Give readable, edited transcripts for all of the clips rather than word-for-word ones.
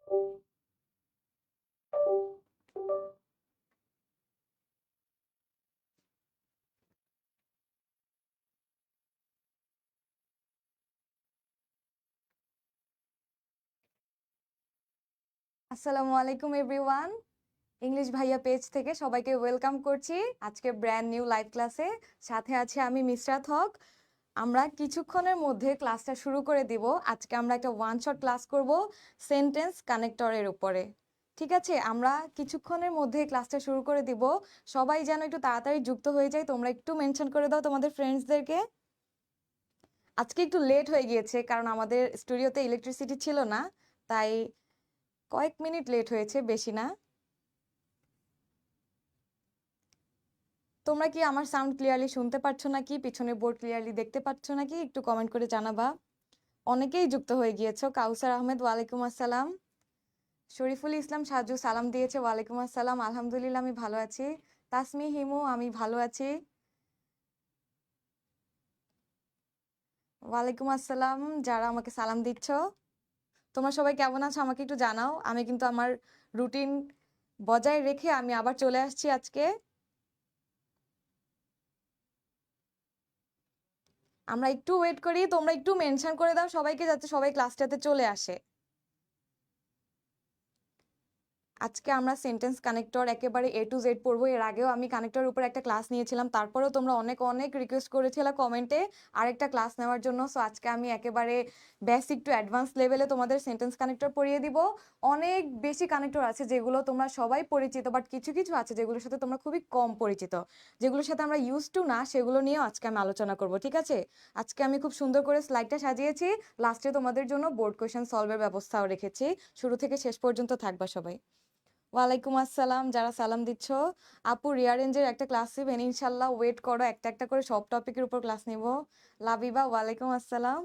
আসসালামু আলাইকুম everyone. English ভাইয়া পেজ থেকে সবাইকে ওয়েলকাম করছি আজকে ব্র্যান্ড নিউ লাইভ ক্লাসে। সাথে আছে আমি মিসরাত হক। আমরা কিছুক্ষণের মধ্যে ক্লাসটা শুরু করে দিব। আজকে আমরা একটা ওয়ান শট ক্লাস করব সেন্টেন্স কানেক্টরের উপরে। ঠিক আছে, আমরা কিছুক্ষণের মধ্যে ক্লাসটা শুরু করে দিব। সবাই যেন একটু তাড়াতাড়ি যুক্ত হয়ে যায়। তোমরা একটু মেনশন করে দাও তোমাদের ফ্রেন্ডসদেরকে। আজকে একটু লেট হয়ে গিয়েছে কারণ আমাদের স্টুডিওতে ইলেকট্রিসিটি ছিল না, তাই কয়েক মিনিট লেট হয়েছে, বেশি না। তোমরা কি আমার সাউন্ড ক্লিয়ারলি শুনতে পাচ্ছ নাকি, পিছনে বোর্ড ক্লিয়ারলি দেখতে পাচ্ছ নাকি, একটু কমেন্ট করে জানাবা। অনেকেই যুক্ত হয়ে গিয়েছো। কাউসার আহমেদ ওয়ালাইকুম আসসালাম। শরীফুল ইসলাম সাজু সালাম দিয়েছে, ওয়ালাইকুম আসসালাম। আলহামদুলিল্লাহ আমি ভালো আছি। তাসমি হিমু আমি ভালো আছি। ওয়ালাইকুম আসসালাম যারা আমাকে সালাম দিচ্ছ। তোমরা সবাই কেমন আছো আমাকে একটু জানাও। আমি কিন্তু আমার রুটিন বজায় রেখে আমি আবার চলে আসছি আজকে। আমরা একটু ওয়েট করি, তোমরা একটু মেনশন করে দাও সবাইকে যাতে সবাই ক্লাসটাতে চলে আসে। আজকে আমরা সেন্টেন্স কানেক্টর একেবারে A to Z পড়বো। এর আগেও আমি কানেক্টরের উপর একটা ক্লাস নিয়েছিলাম, তারপরেও তোমরা অনেক অনেক রিকোয়েস্ট করেছিলে কমেন্টে আরেকটা ক্লাস নেওয়ার জন্য। সো আজকে আমি একেবারে বেসিক টু অ্যাডভান্স লেভেলে তোমাদের সেন্টেন্স কানেক্টর পড়িয়ে দিব। অনেক বেশি কানেক্টর আছে যেগুলো তোমরা সবাই পরিচিত, বাট কিছু কিছু আছে যেগুলোর সাথে তোমরা খুবই কম পরিচিত, যেগুলোর সাথে আমরা ইউজ টু না, সেগুলো নিয়েও আজকে আমি আলোচনা করব। ঠিক আছে, আজকে আমি খুব সুন্দর করে স্লাইডটা সাজিয়েছি। লাস্টে তোমাদের জন্য বোর্ড কোয়েশ্চেন সলভের ব্যবস্থাও রেখেছি। শুরু থেকে শেষ পর্যন্ত থাকবা সবাই। ওয়ালাইকুম আসসালাম যারা সালাম দিচ্ছ। আপু রিয়ারেঞ্জের একটা ক্লাস নেবেন ইনশাল্লাহ, ওয়েট করো, একটা একটা করে সব টপিকের উপর ক্লাস নিব। লাবিবা ওয়ালাইকুম আসসালাম।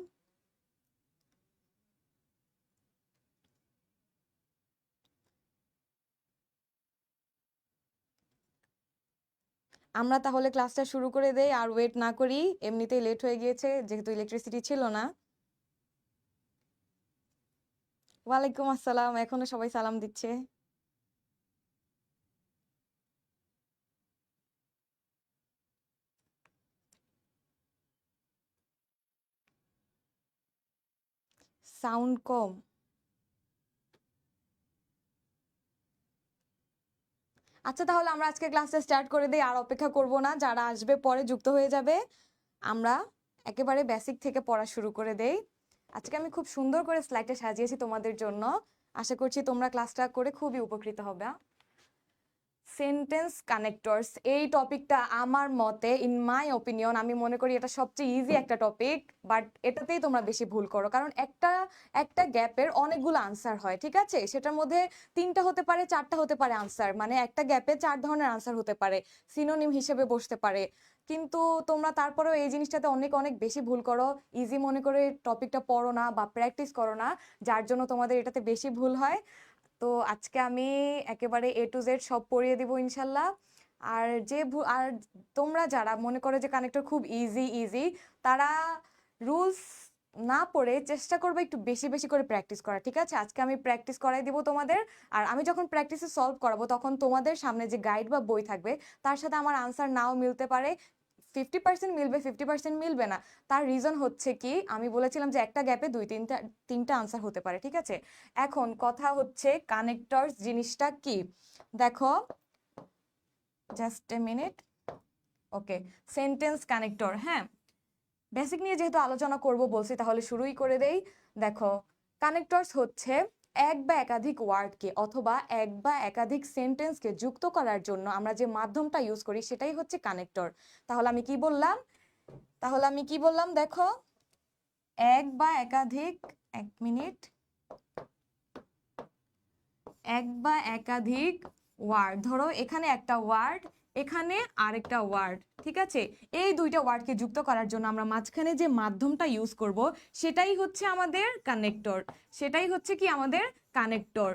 আমরা তাহলে ক্লাসটা শুরু করে দেই, আর ওয়েট না করি, এমনিতেই লেট হয়ে গিয়েছে যেহেতু ইলেকট্রিসিটি ছিল না। ওয়ালাইকুম আসসালাম, এখনো সবাই সালাম দিচ্ছে। সাউন্ড কম। আচ্ছা তাহলে আমরা আজকে ক্লাসটা স্টার্ট করে দিই, আর অপেক্ষা করব না, যারা আসবে পরে যুক্ত হয়ে যাবে। আমরা একেবারে বেসিক থেকে পড়া শুরু করে দেই। আজকে আমি খুব সুন্দর করে স্লাইডটা সাজিয়েছি তোমাদের জন্য। আশা করছি তোমরা ক্লাসটা করে খুবই উপকৃত হবে। সেন্টেন্স কানেক্টরস এই টপিকটা আমার মতে, ইন মাই অপিনিয়ন, আমি মনে করি এটা সবচেয়ে ইজি একটা টপিক, বাট এটাতেই তোমরা বেশি ভুল করো। কারণ একটা একটা গ্যাপের অনেকগুলো আনসার হয়, ঠিক আছে, সেটার মধ্যে তিনটা হতে পারে, চারটা হতে পারে আনসার, মানে একটা গ্যাপে চার ধরনের আনসার হতে পারে, সিনোনিম হিসেবে বসতে পারে। কিন্তু তোমরা তারপরেও এই জিনিসটাতে অনেক অনেক বেশি ভুল করো, ইজি মনে করে টপিকটা পড়ো না বা প্র্যাকটিস করো না, যার জন্য তোমাদের এটাতে বেশি ভুল হয়। তো আজকে আমি একেবারে A to Z সব পড়িয়ে দিব ইনশাল্লাহ। আর আর তোমরা যারা মনে করো যে কানেক্টর খুব ইজি ইজি, তারা রুলস না পড়ে চেষ্টা করবে একটু বেশি বেশি করে প্র্যাকটিস করা। ঠিক আছে, আজকে আমি প্র্যাকটিস করাই দিব তোমাদের। আর আমি যখন প্র্যাকটিসে সলভ করাবো তখন তোমাদের সামনে যে গাইড বা বই থাকবে তার সাথে আমার আনসার নাও মিলতে পারে। 50% মিলবে, 50% মিলবে না। তার রিজন হচ্ছে কি, আমি বলেছিলাম যে একটা গ্যাপে তিনটা আনসার হতে পারে। ঠিক আছে, এখন কথা হচ্ছে কানেক্টরস জিনিসটা কি। দেখো, just a minute. Okay, sentence connector, হ্যাঁ, বেসিক নিয়ে যেহেতু আলোচনা করব বলছি তাহলে শুরুই করে দেই। দেখো, কানেক্টরস হচ্ছে এক বা একাধিক ওয়ার্ডকে অথবা এক বা একাধিক সেন্টেন্সকে যুক্ত করার জন্য আমরা যে মাধ্যমটা ইউজ করি সেটাই হচ্ছে কানেক্টর। তাহলে আমি কি বললাম, দেখো, এক বা একাধিক, এক মিনিট, এক বা একাধিক ওয়ার্ড, ধরো এখানে একটা ওয়ার্ড, এখানে আরেকটা ওয়ার্ড, ঠিক আছে, এই দুইটা ওয়ার্ডকে যুক্ত করার জন্য আমরা মাঝখানে যে মাধ্যমটা ইউজ করব সেটাই হচ্ছে আমাদের কানেক্টর, সেটাই হচ্ছে কি আমাদের কানেক্টর।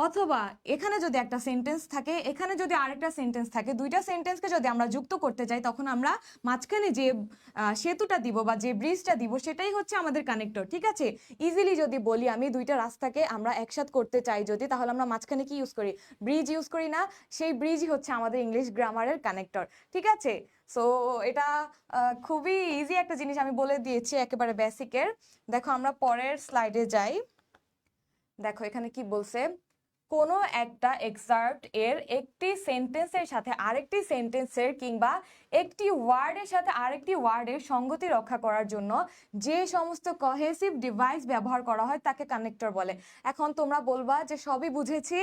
অথবা এখানে যদি একটা সেন্টেন্স থাকে, এখানে যদি আরেকটা সেন্টেন্স থাকে, দুইটা সেন্টেন্সকে যদি আমরা যুক্ত করতে চাই, তখন আমরা মাঝখানে যে সেতুটা দিব বা যে ব্রিজটা দিব সেটাই হচ্ছে আমাদের কানেক্টর। ঠিক আছে, ইজিলি যদি বলি আমি দুইটা রাস্তাকে আমরা একসাথ করতে চাই যদি, তাহলে আমরা মাঝখানে কি ইউজ করি? ব্রিজ ইউজ করি না? সেই ব্রিজই হচ্ছে আমাদের ইংলিশ গ্রামারের কানেক্টর। ঠিক আছে, সো এটা খুবই ইজি একটা জিনিস আমি বলে দিয়েছি, একেবারে বেসিকের। দেখো আমরা পরের স্লাইডে যাই। দেখো এখানে কি বলছে, কোনো একটা এক্সার্ট এর একটি সেন্টেন্সের সাথে আরেকটি সেন্টেন্সের কিংবা একটি ওয়ার্ডের সাথে আরেকটি ওয়ার্ডের সঙ্গতি রক্ষা করার জন্য যে সমস্ত কহেসিভ ডিভাইস ব্যবহার করা হয় তাকে কানেক্টর বলে। এখন তোমরা বলবা যে সবই বুঝেছি,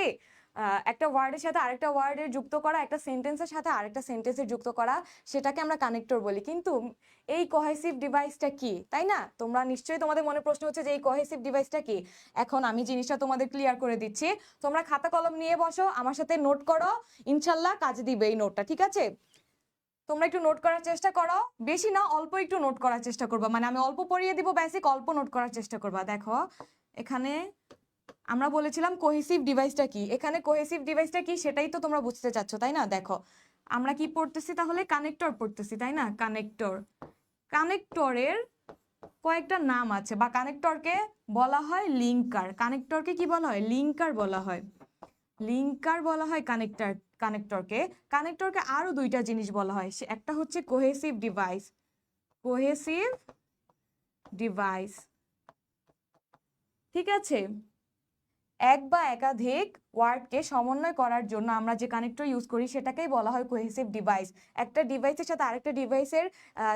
একটা ওয়ার্ডের সাথে আরেকটা ওয়ার্ডের যুক্ত করা, একটা সেন্টেন্সের সাথে আরেকটা সেন্টেন্সের যুক্ত করা, সেটাকে আমরা কানেক্টর বলি। কিন্তু এই কহেসিভ ডিভাইসটা কি, তাই না? তোমরা নিশ্চয়ই, তোমাদের মনে প্রশ্ন হচ্ছে যে এই কহেসিভ ডিভাইসটা কি। এখন আমি জিনিসটা তোমাদের ক্লিয়ার করে দিচ্ছি। তোমরা খাতা কলম নিয়ে বসো, আমার সাথে নোট করো, ইনশাল্লাহ কাজে দিবে এই নোটটা। ঠিক আছে, তোমরা একটু নোট করার চেষ্টা করো, বেশি না অল্প একটু নোট করার চেষ্টা করবা, মানে আমি অল্প পড়িয়ে দিব বেসিক, অল্প নোট করার চেষ্টা করবা। দেখো এখানে আমরা বলেছিলাম কোহেসিভ ডিভাইসটা কি, এখানে কোহেসিভ ডিভাইসটা কি সেটাই তো তোমরা বুঝতে চাচ্ছ, তাই না? দেখো আমরা কি পড়তেছি তাহলে? কানেক্টর পড়তেছি, তাই না? কানেক্টর, কানেক্টরের কয়েকটা নাম আছে, বা কানেক্টরকে বলা হয় লিঙ্কার। কানেক্টরকে কি বলা হয়? লিঙ্কার বলা হয়। লিঙ্কার বলা হয় কানেক্টরকে। কানেক্টরকে আরো দুইটা জিনিস বলা হয়, একটা হচ্ছে কোহেসিভ ডিভাইস। কোহেসিভ ডিভাইস, ঠিক আছে? এক বা একাধিক ওয়ার্ডকে সমন্বয় করার জন্য আমরা যে কানেক্টর ইউজ করি সেটাকেই বলা হয় কোহেসিভ ডিভাইস। একটা ডিভাইসের সাথে আরেকটা ডিভাইসের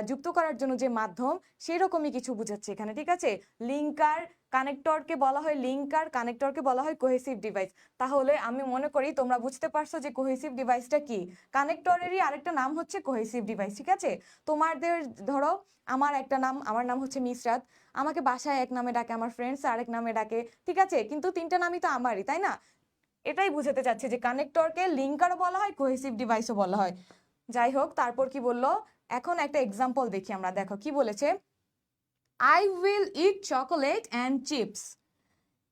যুক্ত করার জন্য যে মাধ্যম, সেরকমই কিছু বোঝাচ্ছে এখানে। ঠিক আছে, লিঙ্কার, কানেক্টরকে বলা হয় লিঙ্কার, কানেক্টরকে বলা হয় কোহেসিভ ডিভাইস। তাহলে আমি মনে করি তোমরা বুঝতে পারছো যে কোহেসিভ ডিভাইসটা কি। কানেক্টরেরই আরেকটা নাম হচ্ছে কোহেসিভ ডিভাইস। ঠিক আছে, তোমাদের ধরো আমার নাম হচ্ছে মিসরাত, আমাকে বাসায় এক নামে ডাকে, আমার ফ্রেন্ডস আরেক নামে ডাকে। ঠিক আছে, কিন্তু তিনটা নামই তো আমারই, তাই না? এটাই বুঝাতে চাচ্ছে যে কানেক্টরকে লিঙ্কারও বলা হয়, কোহেসিভ ডিভাইসও বলা হয়। যাই হোক, তারপর কি বললো, এখন একটা এক্সাম্পল দেখি আমরা। দেখো কি বলেছে, I will eat chocolate and chips.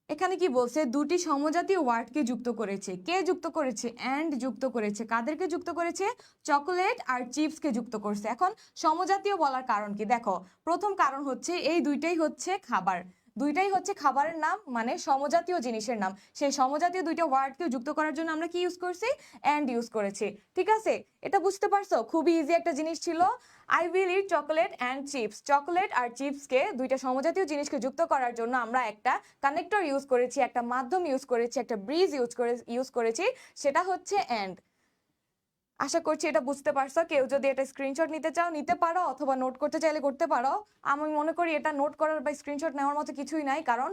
এখানে কি বলছে, দুটি সমজাতীয় ওয়ার্ডকে যুক্ত করেছে। কে যুক্ত করেছে? অ্যান্ড যুক্ত করেছে। কাদেরকে যুক্ত করেছে? চকোলেট আর চিপসকে যুক্ত করছে। এখন সমজাতীয় বলার কারণ কি? দেখো প্রথম কারণ হচ্ছে এই দুইটাই হচ্ছে খাবার, দুইটাই হচ্ছে খাবারের নাম, মানে সমজাতীয় জিনিসের নাম। সেই সমজাতীয় দুইটা ওয়ার্ডকে যুক্ত করার জন্য আমরা কি ইউজ করছি? অ্যান্ড ইউজ করেছি। ঠিক আছে, এটা বুঝতে পারছো? খুবই ইজি একটা জিনিস ছিল। I will eat chocolate and chips, chocolate আর চিপসকে, দুইটা সমজাতীয় জিনিসকে যুক্ত করার জন্য আমরা একটা কানেক্টর ইউজ করেছি, একটা মাধ্যম ইউজ করেছি, একটা ব্রিজ ইউজ করেছি, সেটা হচ্ছে অ্যান্ড। আশা করছি এটা বুঝতে পারছো। কেউ যদি এটা স্ক্রিনশট নিতে চাও নিতে পারো, অথবা নোট করতে চাইলে করতে পারো। আমি মনে করি এটা নোট করার বা স্ক্রিনশট নেওয়ার মতো কিছুই নাই, কারণ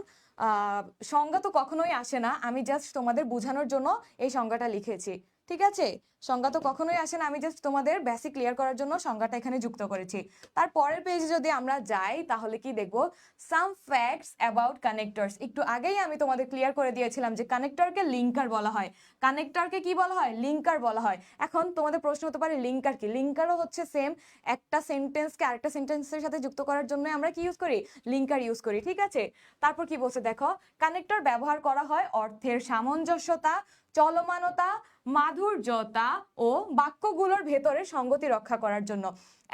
সংজ্ঞা তো কখনোই আসে না, আমি জাস্ট তোমাদের বোঝানোর জন্য এই সংজ্ঞাটা লিখেছি। ঠিক আছে, সংজ্ঞা তো কখনোই আসে না, আমি জাস্ট তোমাদের বেসিক ক্লিয়ার করার জন্য সংজ্ঞাটা এখানে যুক্ত করেছি। তার পরের পেজে যদি আমরা যাই তাহলে কি দেখবো, সাম ফ্যাক্টস অ্যাবাউট কানেক্টরস। একটু আগেই আমি তোমাদের ক্লিয়ার করে দিয়েছিলাম যে কানেক্টরকে লিঙ্কার বলা হয়। কানেক্টরকে কি বলা হয়? লিঙ্কার বলা হয়। এখন তোমাদের প্রশ্ন হতে পারে লিঙ্কার কি? লিঙ্কারও হচ্ছে সেম, একটা সেন্টেন্সকে আরেকটা সেন্টেন্সের সাথে যুক্ত করার জন্য আমরা কি ইউজ করি? লিঙ্কার ইউজ করি। ঠিক আছে, তারপর কি বলছে দেখো, কানেক্টর ব্যবহার করা হয় অর্থের সামঞ্জস্যতা, চলমানতা, মাধুর্যতা ও বাক্যগুলোর ভেতরে সঙ্গতি রক্ষা করার জন্য।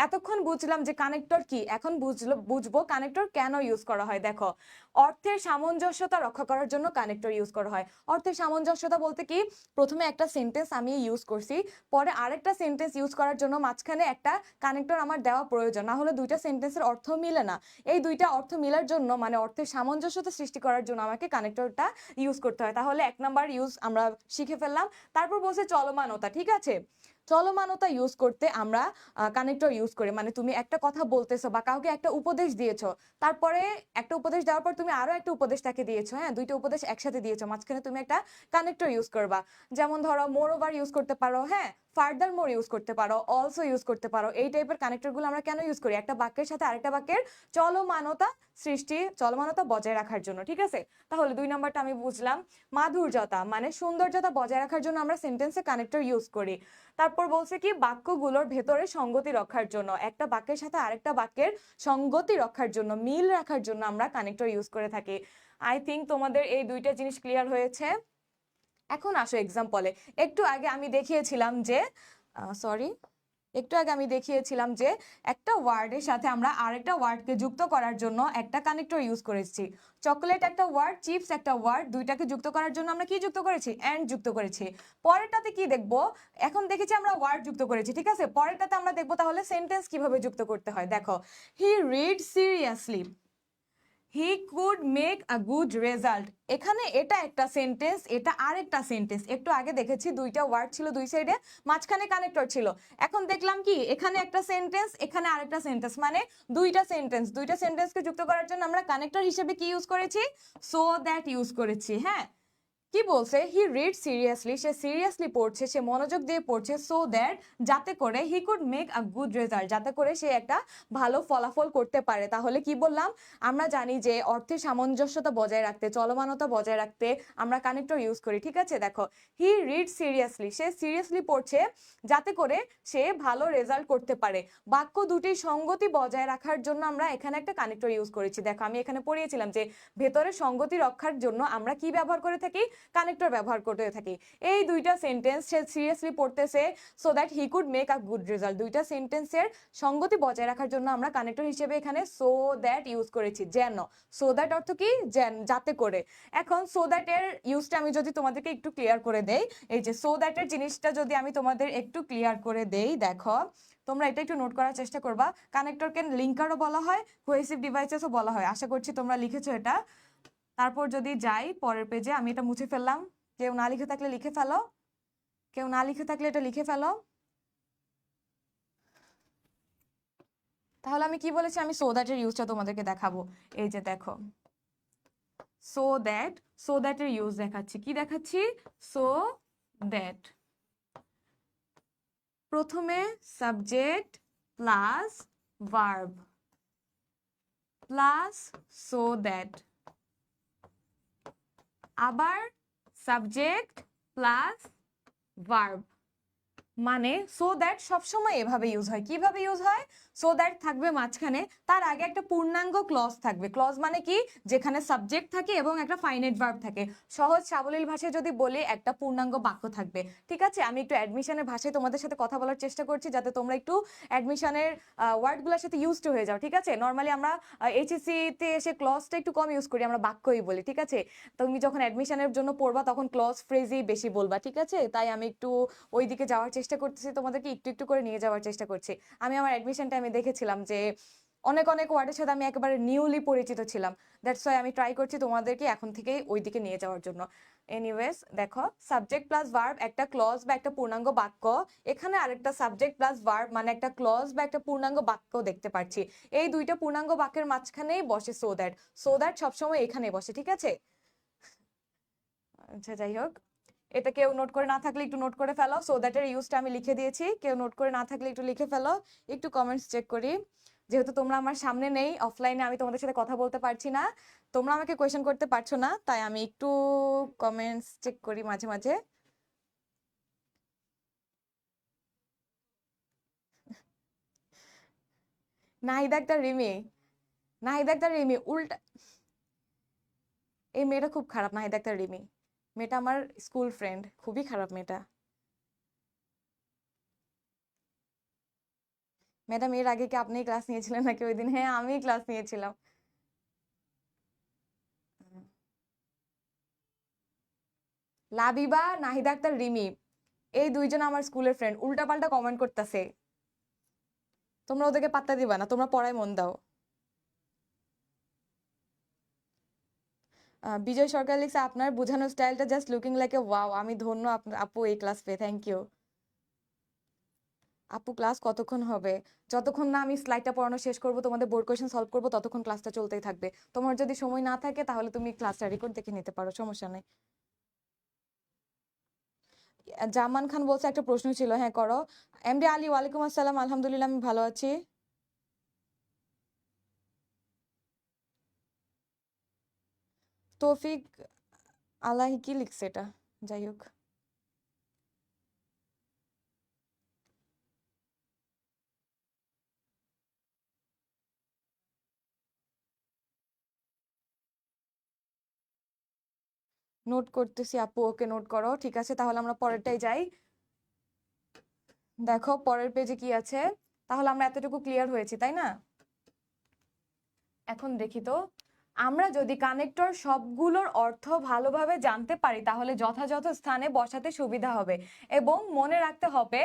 এতক্ষণ বুঝলাম যে কানেক্টর কি, এখন বুঝবো কানেক্টর কেন ইউজ করা হয়। দেখো, অর্থের সামঞ্জস্যতা রক্ষা করার জন্য কানেক্টর ইউজ করা হয়। অর্থের সামঞ্জস্যতা বলতে কি, প্রথমে একটা সেন্টেন্স আমি ইউজ করছি, পরে আরেকটা সেন্টেন্স ইউজ করার জন্য মাঝখানে একটা কানেক্টর আমার দেওয়া প্রয়োজন, না হলে দুইটা সেন্টেন্সের অর্থ মিলে না। এই দুইটা অর্থ মিলার জন্য, মানে অর্থের সামঞ্জস্যতা সৃষ্টি করার জন্য আমাকে কানেক্টরটা ইউজ করতে হয়। তাহলে এক নাম্বার ইউজ আমরা শিখে ফেললাম। তারপর বলছে চলমানতা। ঠিক আছে, চলমানতা ইউজ করতে আমরা কানেক্টর ইউজ করি, মানে তুমি একটা কথা বলতেছো বা কাউকে একটা উপদেশ দিয়েছো, তারপরে একটা উপদেশ দেওয়ার পর তুমি আরো একটা উপদেশ তাকে দিয়েছো, হ্যাঁ, দুইটা উপদেশ একসাথে দিয়েছো, মাঝখানে তুমি একটা কানেক্টর ইউজ করবা। যেমন ধরো মোর ওভার ইউজ করতে পারো, হ্যাঁ, ফার্দার মোর ইউজ করতে পারো, অলসো ইউজ করতে পারো। এই টাইপের কানেক্টরগুলো আমরা কেন ইউজ করি? একটা বাক্যের সাথে আরেকটা বাক্যের চলমানতা বজায় রাখার জন্য। ঠিক আছে, তাহলে দুই নাম্বারটা আমি বুঝলাম। মাধুর্যতা মানে সৌন্দর্যতা বজায় রাখার জন্য আমরা সেন্টেন্সে কানেক্টর ইউজ করি। তারপর বলছে কি, বাক্যগুলোর ভেতরে সঙ্গতি রক্ষার জন্য, একটা বাক্যের সাথে আরেকটা বাক্যের সঙ্গতি রক্ষার জন্য, মিল রাখার জন্য আমরা কানেক্টর ইউজ করে থাকি। আই থিঙ্ক তোমাদের এই দুইটা জিনিস ক্লিয়ার হয়েছে। এখন আসো এক্সাম্পলে। একটু আগে আমি দেখিয়েছিলাম যে সরি একটু আগে আমি দেখিয়েছিলাম যে একটা ওয়ার্ডের সাথে আমরা আরেকটা ওয়ার্ডকে যুক্ত করার জন্য একটা কানেক্টর ইউজ করেছি। চকোলেট একটা ওয়ার্ড, চিপস একটা ওয়ার্ড, দুইটাকে যুক্ত করার জন্য আমরা কি যুক্ত করেছি? এন্ড যুক্ত করেছি। পরেরটাতে কি দেখবো? এখন দেখেছি আমরা ওয়ার্ড যুক্ত করেছি, ঠিক আছে? পরেরটাতে আমরা দেখবো তাহলে সেন্টেন্স কিভাবে যুক্ত করতে হয়। দেখো, he read seriously, he could make a good result. এখানে এটা একটা সেন্টেন্স, এটা আরেকটা সেন্টেন্স। একটু আগে দেখেছি দুইটা ওয়ার্ড ছিল দুই সাইডে, মাঝখানে কানেক্টর ছিল। এখন দেখলাম কি এখানে একটা সেন্টেন্স, এখানে আরেকটা সেন্টেন্স, মানে দুইটা সেন্টেন্স। দুইটা সেন্টেন্সকে যুক্ত করার জন্য আমরা কানেক্টর হিসেবে কি ইউজ করেছি? সো দ্যাট ইউজ করেছি। হ্যাঁ, কি বলছে? He read seriously, say seriously পড়ছে, সে মনোযোগ দিয়ে পড়ছে, সো দ্যাট, যাতে করে he could make a good result, যাতে করে সে একটা ভালো ফলাফল করতে পারে। তাহলে কি বললাম? আমরা জানি যে অর্থের সামঞ্জস্যতা বজায় রাখতে, চলমানতা বজায় রাখতে আমরা কানেক্টর ইউজ করি, ঠিক আছে? দেখো, he read seriously, say seriously পড়ছে যাতে করে সে ভালো রেজাল্ট করতে পারে। বাক্য দুটির সঙ্গতি বজায় রাখার জন্য আমরা এখানে একটা কানেক্টর ইউজ করেছি। দেখো, আমি এখানে পড়িয়েছিলাম যে ভেতরে সঙ্গতি রক্ষার জন্য আমরা কি ব্যবহার করে থাকি? কানেক্টর ব্যবহার করতে থাকি। এই দুইটা সেন্টেন্স, সে সিরিয়াসলি পড়তেছে so that he could make a good result, দুইটা সেন্টেন্সের সঙ্গতি বজায় রাখার জন্য আমরা কানেক্টর হিসেবে এখানে সো দ্যাট ইউজ করেছি। যেন, সো দ্যাট অর্থ কি? যেন, যাতে করে। এখন সো দ্যাট এর ইউজটা আমি যদি তোমাদেরকে একটু ক্লিয়ার করে দেই, এই যে সো দ্যাট এর জিনিসটা যদি আমি তোমাদের একটু ক্লিয়ার করে দেই, দেখো তোমরা এটা একটু নোট করার চেষ্টা করবা। কানেক্টরকে লিঙ্কারও বলা হয়, কোহেসিভ ডিভাইসেসও বলা হয়। আশা করছি তোমরা লিখেছো এটা। তারপর যদি যাই পরের পেজে, আমি এটা মুছে ফেললাম। কেউ না লিখে থাকলে লিখে ফেলো, কেউ না লিখে থাকলে এটা লিখে ফেলো। তাহলে আমি কি বলেছি? আমি সো দ্যাট এর ইউজটা তোমাদেরকে দেখাবো। এই যে দেখো, সো দ্যাট, সো দ্যাট এর ইউজ দেখাচ্ছি। কি দেখাচ্ছি? So that. প্রথমে subject plus verb plus so that, আবার সাবজেক্ট প্লাস ভার্ব, মানে সো দ্যাট সবসময় এভাবে ইউজ হয়। কিভাবে ইউজ হয়? সো দ্যাট থাকবে মাঝখানে, তার আগে একটা পূর্ণাঙ্গ ক্লজ থাকবে। ক্লজ মানে কি? যেখানে সাবজেক্ট থাকে এবং একটা ফাইনাইট ভার্ব থাকে। সহজ সাবলীল ভাষায় যদি বলি, একটা পূর্ণাঙ্গ বাক্য থাকবে, ঠিক আছে? আমি একটু অ্যাডমিশনের ভাষায় তোমাদের সাথে কথা বলার চেষ্টা করছি, যাতে তোমরা একটু অ্যাডমিশনের ওয়ার্ডগুলোর সাথে ইউজ টু হয়ে যাও, ঠিক আছে? নর্মালি আমরা এইচএসসি তে এসে ক্লজটা একটু কম ইউজ করি, আমরা বাক্যই বলি, ঠিক আছে? তুমি যখন অ্যাডমিশনের জন্য পড়বা তখন ক্লজ ফ্রেজই বেশি বলবা, ঠিক আছে? তাই আমি একটু ওই দিকে যাওয়ার চেষ্টা করতেছি, তোমাদেরকে একটু একটু করে নিয়ে যাওয়ার চেষ্টা করছি। আমি আমার অ্যাডমিশন টাইমে দেখেছিলাম যে অনেক অনেক ওয়ার্ডের সাথে আমি একেবারে নিউলি পরিচিত ছিলাম। দ্যাটস ওয়াই আমি ট্রাই করছি তোমাদেরকে এখন থেকেই ওই দিকে নিয়ে যাওয়ার জন্য। এনিওয়েজ, দেখো, সাবজেক্ট প্লাস ভার্ব একটা ক্লজ বা একটা পূর্ণাঙ্গ বাক্য, এখানে আরেকটা সাবজেক্ট প্লাস ভার্ব মানে একটা ক্লজ বা একটা পূর্ণাঙ্গ বাক্য দেখতে পাচ্ছি। এই দুইটা পূর্ণাঙ্গ বাক্যের মাঝখানেই বসে সো দ্যাট। সো দ্যাট সবসময় এখানে বসে, ঠিক আছে? আচ্ছা, যাই হোক, এটা কেউ নোট করে না থাকলে একটু নোট করে ফেলো। সো দ্যাট এর ইউজটা আমি লিখে দিয়েছি, কেউ নোট করে না থাকলে একটু লিখে ফেলো। একটু কমেন্টস চেক করি। যেহেতু তোমরা আমার সামনে নেই, অফলাইনে আমি তোমাদের সাথে কথা বলতে পারছি না, তোমরা আমাকে কোয়েশ্চেন করতে পারছো না, তাই আমি একটু কমেন্টস চেক করি মাঝে মাঝে। নাহিদা একটা রিমি, নাহিদা একটা রিমি উল্টা, এই মেয়েটা খুব খারাপ। নাহিদা একটা রিমি মেয়েটা আমার স্কুল ফ্রেন্ড, খুবই খারাপ মেয়েটা। ম্যাডাম, এর আগে কি আপনি ক্লাস নিয়েছিলেন নাকি ওই দিন? হ্যাঁ, আমি ক্লাস নিয়েছিলাম। লাবিবা, নাহিদা আক্তার, রিমি, এই দুইজন আমার স্কুলের ফ্রেন্ড, উল্টাপাল্টা কমেন্ট করতেছে। তোমরা ওদেরকে পাত্তা দিবা না, তোমরা পড়ায় মন দাও। বিজয় সরকার লিখছে, আপনার বোঝানোর স্টাইলটা just looking like a wow. আমি ধন্য আপু এই ক্লাস পেয়ে, থ্যাংক ইউ। আপু, ক্লাস কতক্ষণ হবে? যতক্ষণ না আমি স্লাইডটা পড়ানো শেষ করবো, তোমাদের বোর্ড কোয়েশ্চেন সলভ করবো, ততক্ষণ ক্লাসটা চলতেই থাকবে। তোমার যদি সময় না থাকে তাহলে তুমি ক্লাসটা রেকর্ড দেখে নিতে পারো, সমস্যা নেই। জামান খান বলছে একটা প্রশ্ন ছিল। হ্যাঁ, করো। এমডি আলী, ওয়ালাইকুম আসসালাম, আলহামদুলিল্লাহ আমি ভালো আছি। তৌফিক আলাহি কি লিখছে এটা? যাই হোক, নোট করতেছি আপু, ওকে নোট করো, ঠিক আছে। তাহলে আমরা পরেরটাই যাই। দেখো পরের পেজে কি আছে। তাহলে আমরা এতটুকু ক্লিয়ার হয়েছি, তাই না? এখন দেখি তো, আমরা যদি কানেক্টর সবগুলোর অর্থ ভালোভাবে জানতে পারি তাহলে যথাযথ স্থানে বসাতে সুবিধা হবে। এবং মনে রাখতে হবে,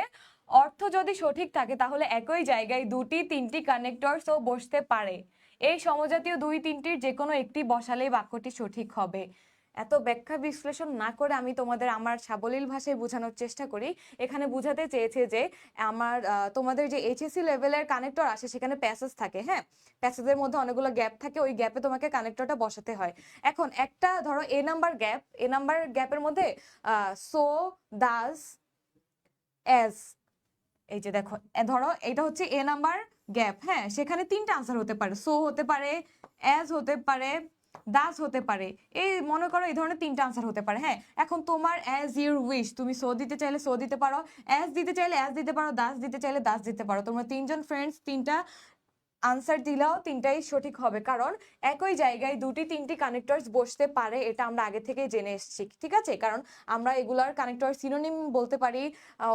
অর্থ যদি সঠিক থাকে তাহলে একই জায়গায় দুটি তিনটি কানেক্টরসও বসতে পারে। এই সমজাতীয় দুই তিনটির যে কোনো একটি বসালেই বাক্যটি সঠিক হবে। এত ব্যাখ্যা বিশ্লেষণ না করে আমি তোমাদের আমার সাবলীল ভাষায় বোঝানোর চেষ্টা করি। এখানে বোঝাতে চেয়েছে যে আমার তোমাদের যে এইচএসসি লেভেলের কানেক্টর আসে সেখানে প্যাসেজ থাকে, হ্যাঁ, প্যাসেজের মধ্যে অনেকগুলো গ্যাপ থাকে, ওই গ্যাপে তোমাকে কানেক্টরটা বসাতে হয়। এখন একটা ধরো এ নাম্বার গ্যাপের মধ্যে সো, দাস, এস, এই যে দেখো ধরো এটা হচ্ছে এ নাম্বার গ্যাপ, হ্যাঁ, সেখানে তিনটা আনসার হতে পারে, সো হতে পারে, অ্যাজ হতে পারে, দাস হতে পারে। এই মনে করো এই ধরনের তিনটা আনসার হতে পারে, হ্যাঁ। এখন তোমার অ্যাজ ইউর উইশ, তুমি সো দিতে চাইলে সো দিতে পারো, অ্যাজ দিতে চাইলে অ্যাজ দিতে পারো, দাস দিতে চাইলে দাস দিতে পারো। তোমরা তিনজন ফ্রেন্ডস তিনটা আনসার দিলেও তিনটাই সঠিক হবে, কারণ একই জায়গায় দুটি তিনটি কানেক্টরস বসতে পারে, এটা আমরা আগে থেকে জেনে এসেছি, ঠিক আছে। কারণ আমরা এগুলার কানেক্টর সিনোনিম বলতে পারি,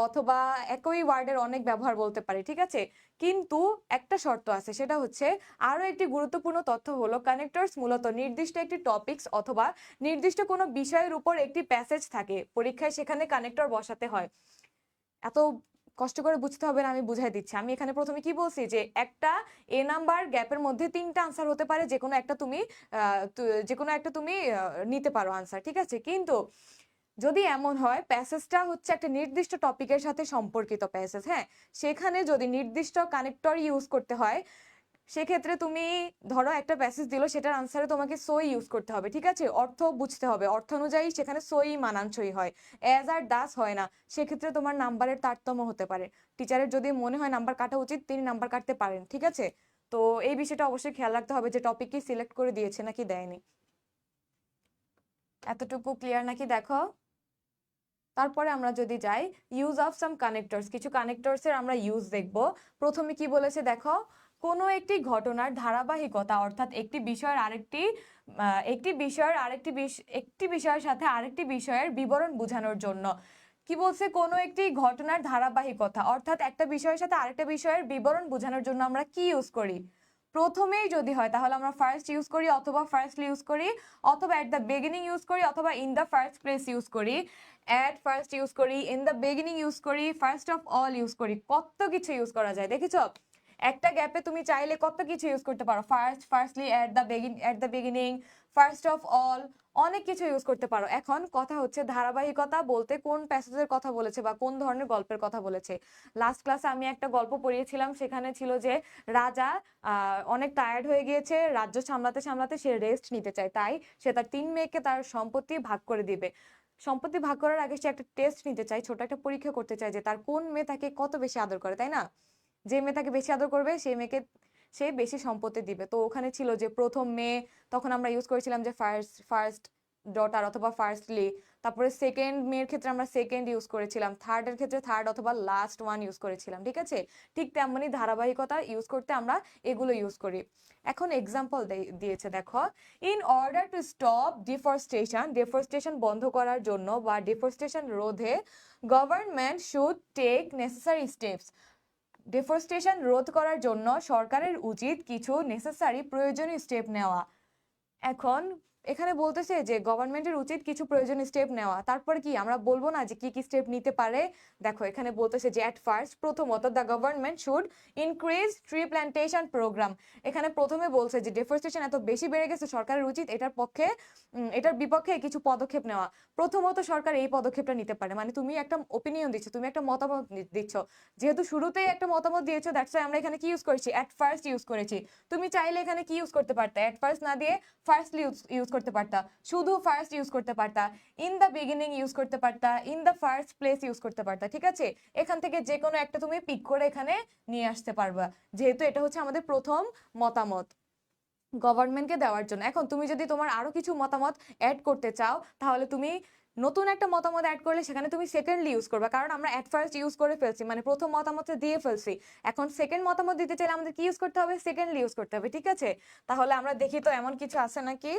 অথবা একই ওয়ার্ডের অনেক ব্যবহার বলতে পারি, ঠিক আছে। কিন্তু একটা শর্ত আছে, সেটা হচ্ছে আরো একটি গুরুত্বপূর্ণ তথ্য হলো কানেক্টরস মূলত নির্দিষ্ট একটি টপিকস অথবা নির্দিষ্ট কোনো বিষয়ের উপর একটি প্যাসেজ থাকে, পরীক্ষায় সেখানে কানেক্টর বসাতে হয়। এত কষ্ট করে বুঝতে হবে না, আমি বুঝাই দিচ্ছি। আমি এখানে প্রথমে কি বলছি যে একটা এ নাম্বার গ্যাপের মধ্যে তিনটা আনসার হতে পারে, যে কোনো একটা তুমি নিতে পারো আনসার, ঠিক আছে। কিন্তু যদি এমন হয় প্যাসেজটা হচ্ছে একটা নির্দিষ্ট টপিকের সাথে সম্পর্কিত প্যাসেজ, হ্যাঁ, সেখানে যদি নির্দিষ্ট কানেক্টর ইউজ করতে হয়, সেক্ষেত্রে তুমি ধরো একটা প্যাসেজ দিল, সেটার আনসারে তোমাকে সই ইউজ করতে হবে, ঠিক আছে। অর্থ বুঝতে হবে, অর্থ অনুযায়ী সেখানে সই মানানসই হয়, অ্যাজ আর দাস হয় না। সেক্ষেত্রে তোমার নাম্বারের তারতম্য হতে পারে। টিচারের যদি মনে হয় নাম্বার কাটা উচিত, তিনি নাম্বার কাটতে পারেন, ঠিক আছে। তো এই বিষয়টা অবশ্যই খেয়াল রাখতে হবে যে টপিক কি সিলেক্ট করে দিয়েছে নাকি দেয়নি। এতটুকু ক্লিয়ার নাকি দেখো। তারপরে আমরা যদি যাই ইউজ অফ সাম কানেক্টরস, কিছু কানেক্টরসের আমরা ইউজ দেখব। প্রথমে কি বলেছে দেখো, কোনো একটি ঘটনার ধারাবাহিকতা অর্থাৎ একটি বিষয়ের সাথে আরেকটি বিষয়ের বিবরণ বোঝানোর জন্য। কি বলছে, কোনো একটি ঘটনার ধারাবাহিকতা অর্থাৎ একটা বিষয়ের সাথে আরেকটা বিষয়ের বিবরণ বোঝানোর জন্য আমরা কি ইউজ করি? প্রথমেই যদি হয় তাহলে আমরা ফার্স্ট ইউজ করি, অথবা ফার্স্টলি ইউজ করি, অথবা এট দ্য বিগিনিং ইউজ করি, অথবা in the first place use করি। এট ফার্স্ট ইউজ করি, ইন দ্য বিগিনিং ইউজ করি, ফার্স্ট অফ অল ইউজ করি, কত কিছু ইউজ করা যায় দেখেছো। একটা গ্যাপে তুমি চাইলে কত কিছু ইউজ করতে পারো, firstly, at the beginning, first of all, অনেক কিছু ইউজ করতে পারো। এখন কথা হচ্ছে ধারাবাহিকতা বলতে কোন প্যাসেজের কথা বলেছে বা কোন ধরনের গল্পের কথা বলেছে। লাস্ট ক্লাসে আমি একটা গল্প পড়িয়েছিলাম, সেখানে ছিল যে রাজা অনেক টায়ার্ড হয়ে গিয়েছে, রাজ্য সামলাতে সামলাতে সে রেস্ট নিতে চায়, তাই সে তার 3 মেয়েকে তার সম্পত্তি ভাগ করে দিবে। সম্পত্তি ভাগ করার আগে সে একটা টেস্ট নিতে চায়, ছোট একটা পরীক্ষা করতে চায় যে তার কোন মেয়ে তাকে কত বেশি আদর করে, তাই না। যে মেয়ে তাকে বেশি আদর করবে সেই মেয়েকে সে বেশি সম্পত্তি দিবে। তো ওখানে ছিল যে প্রথম মেয়ে, তখন আমরা ইউজ করেছিলাম যে ফার্স্ট ডটার অথবা ফার্স্টলি। তারপরে সেকেন্ড মেয়ের ক্ষেত্রে আমরা সেকেন্ড ইউজ করেছিলাম, থার্ডের ক্ষেত্রে থার্ড অথবা লাস্ট ওয়ান ইউজ করেছিলাম, ঠিক আছে। ঠিক তেমনই ধারাবাহিকতা ইউজ করতে আমরা এগুলো ইউজ করি। এখন এক্সাম্পল দিয়েছে দেখো, in order to stop deforestation বন্ধ করার জন্য বা ডিফরেস্টেশন রোধে government should take necessary steps. Deforestation রোধ করার জন্য সরকারের উচিত কিছু নেসেসারি প্রয়োজনীয় স্টেপ নেওয়া। এখন এখানে বলতেছে যে গভর্নমেন্টের উচিত কিছু প্রয়োজনীয় স্টেপ নেওয়া, তারপর কি আমরা বলবো না যে কি কি স্টেপ নিতে পারে। দেখো এখানে বলতেছে যে এট ফার্স্ট, প্রথমত, the government should increase tree plantation program. এখানে প্রথমে বলছে যে ডিফরেস্টেশন এত বেশি বেড়ে গেছে, সরকারের উচিত এটার বিপক্ষে কিছু পদক্ষেপ নেওয়া। প্রথমত সরকার এই পদক্ষেপটা নিতে পারে, মানে তুমি একটা ওপিনিয়ন দিচ্ছ, তুমি একটা মতামত দিচ্ছ, যেহেতু শুরুতেই একটা মতামত দিয়েছো, দ্যাটস ওয়াই আমরা এখানে কি ইউজ করেছি, এট ফার্স্ট ইউজ করেছি। তুমি চাইলে এখানে কি ইউজ করতে পারতে, এট ফার্স্ট না দিয়ে ফার্স্টলি ইউজ করতে পারতা, শুধু ফার্স্ট ইউজ করতে পারতা, ইন দ্য বিগিনিং ইউজ করতে পারতা, in the first place use করতে পারতা, ঠিক আছে। এখান থেকে যে কোনো একটা তুমি পিক করে এখানে নিয়ে আসতে পারবা, যেহেতু এটা হচ্ছে আমাদের প্রথম মতামত গভর্নমেন্টকে দেওয়ার জন্য। এখন তুমি যদি তোমার আরো কিছু মতামত অ্যাড করতে চাও, তাহলে তুমি নতুন একটা মতামত অ্যাড করলে সেখানে তুমি সেকেন্ডলি ইউজ করবে, কারণ আমরা এট ফার্স্ট ইউজ করে ফেলছি, মানে প্রথম মতামতটা দিয়ে ফেলছি। এখন সেকেন্ড মতামত দিতে চাইলে আমাদের কি ইউজ করতে হবে, সেকেন্ডলি ইউজ করতে হবে, ঠিক আছে। তাহলে আমরা দেখি তো এমন কিছু আছে নাকি।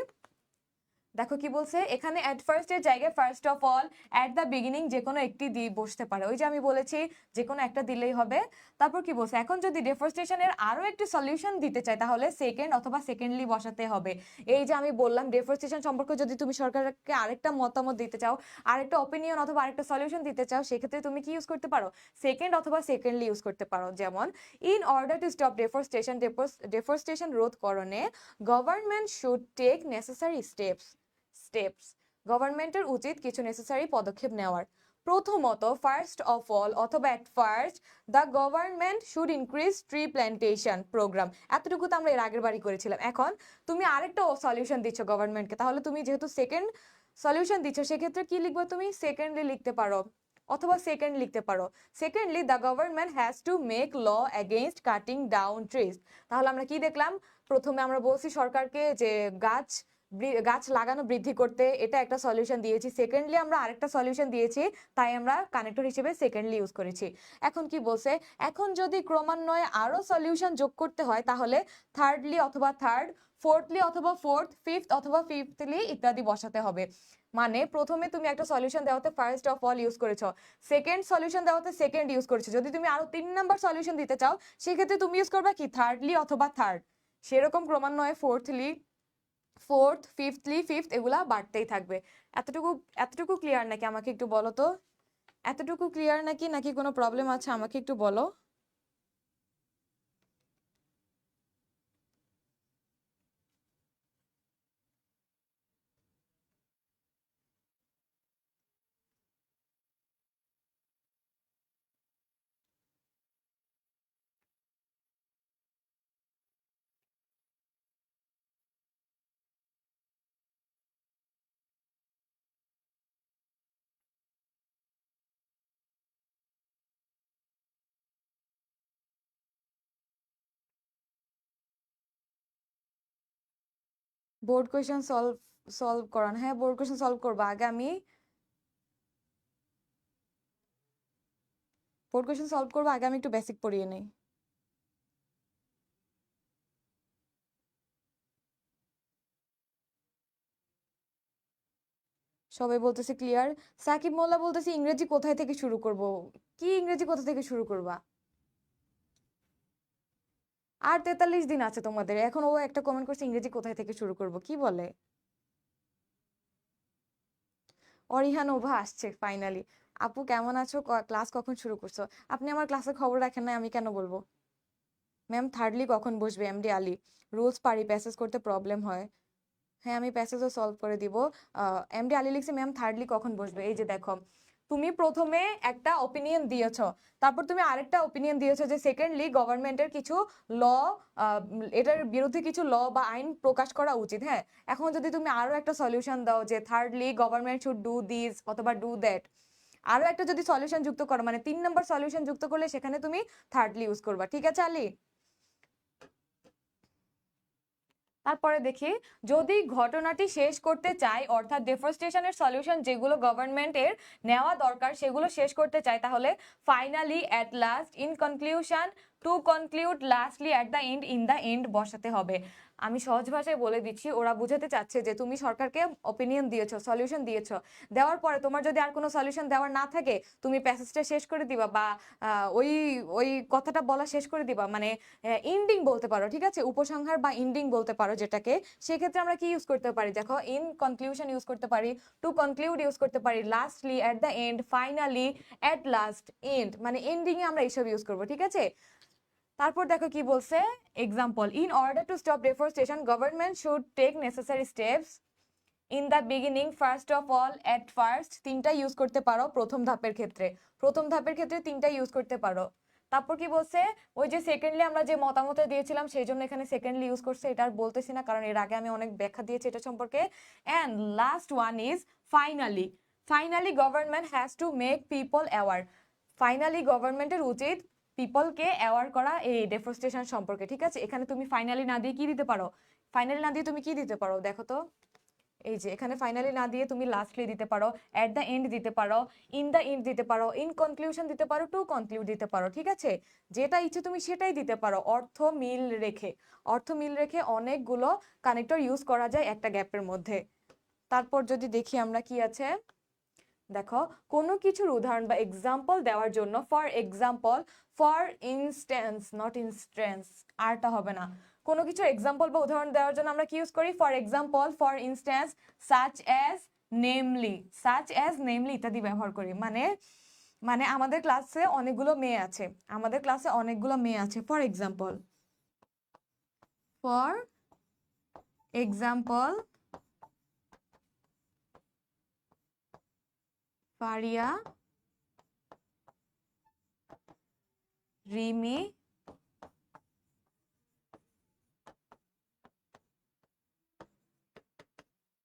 দেখো কি বলছে এখানে অ্যাট ফার্স্ট এর জায়গায় first of all at the beginning যে কোনো একটি দিয়ে বসতে পারে, ওই যে আমি বলেছি যে কোনো একটা দিলেই হবে। তারপর কি বলছে এখন যদি ডেফরেস্টেশনের আরো একটি সলিউশন দিতে চাই তাহলে সেকেন্ড অথবা সেকেন্ডলি বসাতে হবে। এই যে আমি বললাম ডেফরেস্টেশন সম্পর্কে যদি তুমি সরকারকে আরেকটা মতামত দিতে চাও, আরেকটা অপিনিয়ন অথবা আরেকটা সলিউশন দিতে চাও, সেক্ষেত্রে তুমি কি ইউজ করতে পারো, সেকেন্ড অথবা সেকেন্ডলি ইউজ করতে পারো। যেমন in order to stop deforestation রোধকরণে government should take necessary steps গভর্নমেন্টের উচিত কিছু নেসেসারি পদক্ষেপ নেওয়ার। প্রথমত ফার্স্ট অফ অল অথবা at first the government should increase tree plantation programme. এতটুকু তো আমরা এর আগের বারই করেছিলাম। এখন তুমি আরেকটা সলিউশন দিচ্ছ গভর্নমেন্টকে, তাহলে তুমি যেহেতু সেকেন্ড সলিউশন দিচ্ছ সেক্ষেত্রে কি লিখবো, তুমি সেকেন্ডলি লিখতে পারো অথবা সেকেন্ড লিখতে পারো। Secondly the government has to make law against cutting down trees. তাহলে আমরা কি দেখলাম, প্রথমে আমরা বলছি সরকারকে যে গাছ লাগানো বৃদ্ধি করতে, এটা একটা সলিউশন দিয়েছি। সেকেন্ডলি আমরা আরেকটা সলিউশন দিয়েছি, তাই আমরা কানেক্টর হিসেবে সেকেন্ডলি ইউজ করেছি। এখন কি বলছে, এখন যদি ক্রমান্বয়ে আরো সলিউশন যোগ করতে হয় তাহলে থার্ডলি অথবা থার্ড, ফোর্থলি অথবা ফোর্থ, ফিফথ অথবা ফিফথলি ইত্যাদি বসাতে হবে। মানে প্রথমে তুমি একটা সলিউশন দেওয়াতে ফার্স্ট অফ অল ইউজ করেছো, সেকেন্ড সলিউশন দেওয়াতে সেকেন্ড ইউজ করেছো। যদি তুমি আরো 3 নাম্বার সলিউশন দিতে চাও সেক্ষেত্রে তুমি ইউজ করবে কি থার্ডলি অথবা থার্ড। সেরকম ক্রমান্বয়ে ফোর্থ, ফিফথলি ফিফথ এগুলা বাড়তেই থাকবে। এতটুকু এতটুকু ক্লিয়ার নাকি, আমাকে একটু বলো তো, এতটুকু ক্লিয়ার নাকি, নাকি কোনো প্রবলেম আছে আমাকে একটু বলো। বোর্ড কোয়েশ্চেন সলভ সলভ করান, হ্যাঁ বোর্ড কোয়েশ্চেন সলভ করবো। আগে আমি বোর্ড কোয়েশ্চেন সলভ করবো, আগে আমি একটু বেসিক পড়িয়ে নেই। সবাই বলতেছে ক্লিয়ার। সাকিব মোল্লা বলতেছে ইংরেজি কোথায় থেকে শুরু করব। কি ইংরেজি কোথা থেকে শুরু করবা? আর 43 দিন আছে তোমাদের। এখন ও একটা কমেন্ট করছে ইংরেজি কোথায় থেকে শুরু করব, কি বলে? অরিহান ওভা আসছে ফাইনালি। আপু কেমন আছো, ক্লাস কখন শুরু করছো? আপনি আমার ক্লাসের খবর রাখেন না, আমি কেন বলবো? ম্যাম থার্ডলি কখন বসবে? এমডি আলী, রুলস পারি, প্যাসেজ করতে প্রবলেম হয়। হ্যাঁ আমি প্যাসেজও সলভ করে দিব। এমডি আলী লিখছে ম্যাম থার্ডলি কখন বসবে। এই যে দেখো, তুমি প্রথমে একটা ওপিনিয়ন দিয়েছো, তারপর তুমি আরেকটা ওপিনিয়ন দিয়েছো যে সেকেন্ডলি গভর্নমেন্টের কিছু ল, এটার বিরুদ্ধে কিছু ল বা আইন প্রকাশ করা উচিত। হ্যাঁ, এখন যদি তুমি আরো একটা সলিউশন দাও যে thirdly government should do this অথবা ডু দ্যাট, আরো একটা যদি সলিউশন যুক্ত করো মানে 3 নম্বর সলিউশন যুক্ত করলে সেখানে তুমি থার্ডলি ইউজ করবা। ঠিক আছে আলী? তারপরে দেখি, যদি ঘটনাটি শেষ করতে চাই অর্থাৎ ডেফরেস্টেশনের সলিউশন যেগুলো গভর্নমেন্টের নেওয়া দরকার সেগুলো শেষ করতে চাই তাহলে finally, at last, in conclusion, to conclude, lastly, at the end, in the end বসাতে হবে। আমি সহজ ভাষায় বলে দিচ্ছি, ওরা বুঝাতে চাচ্ছে যে তুমি সরকারকে ওপিনিয়ন দিয়েছো, সলিউশন দিয়েছো, দেওয়ার পরে তোমার যদি আর কোনো সলিউশন দেওয়ার না থাকে তুমি প্যাসেজটা শেষ করে দিবা বা ওই ওই কথাটা বলা শেষ করে দিবা, মানে এন্ডিং বলতে পারো, ঠিক আছে, উপসংহার বা এন্ডিং বলতে পারো যেটাকে। সেক্ষেত্রে আমরা কি ইউজ করতে পারি দেখো, ইন কনক্লিউশন ইউজ করতে পারি, টু কনক্লিউড ইউজ করতে পারি, lastly, at the end, finally, at last, end, মানে এন্ডিং এ আমরা এইসব ইউজ করবো। ঠিক আছে, তারপর দেখো কি বলছে, example, in order to stop deforestation government should take necessary steps in the beginning, first of all, at first. তিনটা ইউজ করতে পারো প্রথম ধাপের ক্ষেত্রে, প্রথম ধাপের ক্ষেত্রে তিনটা ইউজ করতে পারো। তারপর কি বলছে, ওই যে সেকেন্ডলি আমরা যে মতামত দিয়েছিলাম সেই জন্য এখানে সেকেন্ডলি ইউজ করছে, এটা আর বলতেছি না কারণ এর আগে আমি অনেক ব্যাখ্যা দিয়েছি এটা সম্পর্কে। And last one is finally, finally government has to make people aware. ফাইনালি গভর্নমেন্টের উচিত পিপলকে অ্যাওয়ার করা এই ডেফরেস্টেশন সম্পর্কে। ঠিক আছে, এখানে তুমি ফাইনালি না দিয়ে কি দিতে পারো, ফাইনালি না দিয়ে তুমি কি দিতে পারো দেখো তো, এই যে এখানে ফাইনালি না দিয়ে তুমি লাস্টলি দিতে পারো, এট দ্য এন্ড দিতে পারো, ইন দ্য এন্ড দিতে পারো, ইন কনক্লুশন দিতে পারো, টু কনক্লুড দিতে পারো। ঠিক আছে, যেটা ইচ্ছে তুমি সেটাই দিতে পারো, অর্থ মিল রেখে। অর্থ মিল রেখে অনেকগুলো কানেক্টর ইউজ করা যায় একটা গ্যাপের মধ্যে। তারপর যদি দেখি আমরা কি আছে, দেখো কোনো কিছুর উদাহরণ বা এক্সাম্পল দেওয়ার জন্য for example, for instance, not instance, আরটা হবে না। কোনো কিছুর এক্সাম্পল বা উদাহরণ দেওয়ার জন্য আমরা কি ইউজ করি? For example, for instance, such as, namely, such as, namely ইত্যাদি ব্যবহার করি। মানে মানে আমাদের ক্লাসে অনেকগুলো মেয়ে আছে, আমাদের ক্লাসে অনেকগুলো মেয়ে আছে। For example, for example Faria, Rimi,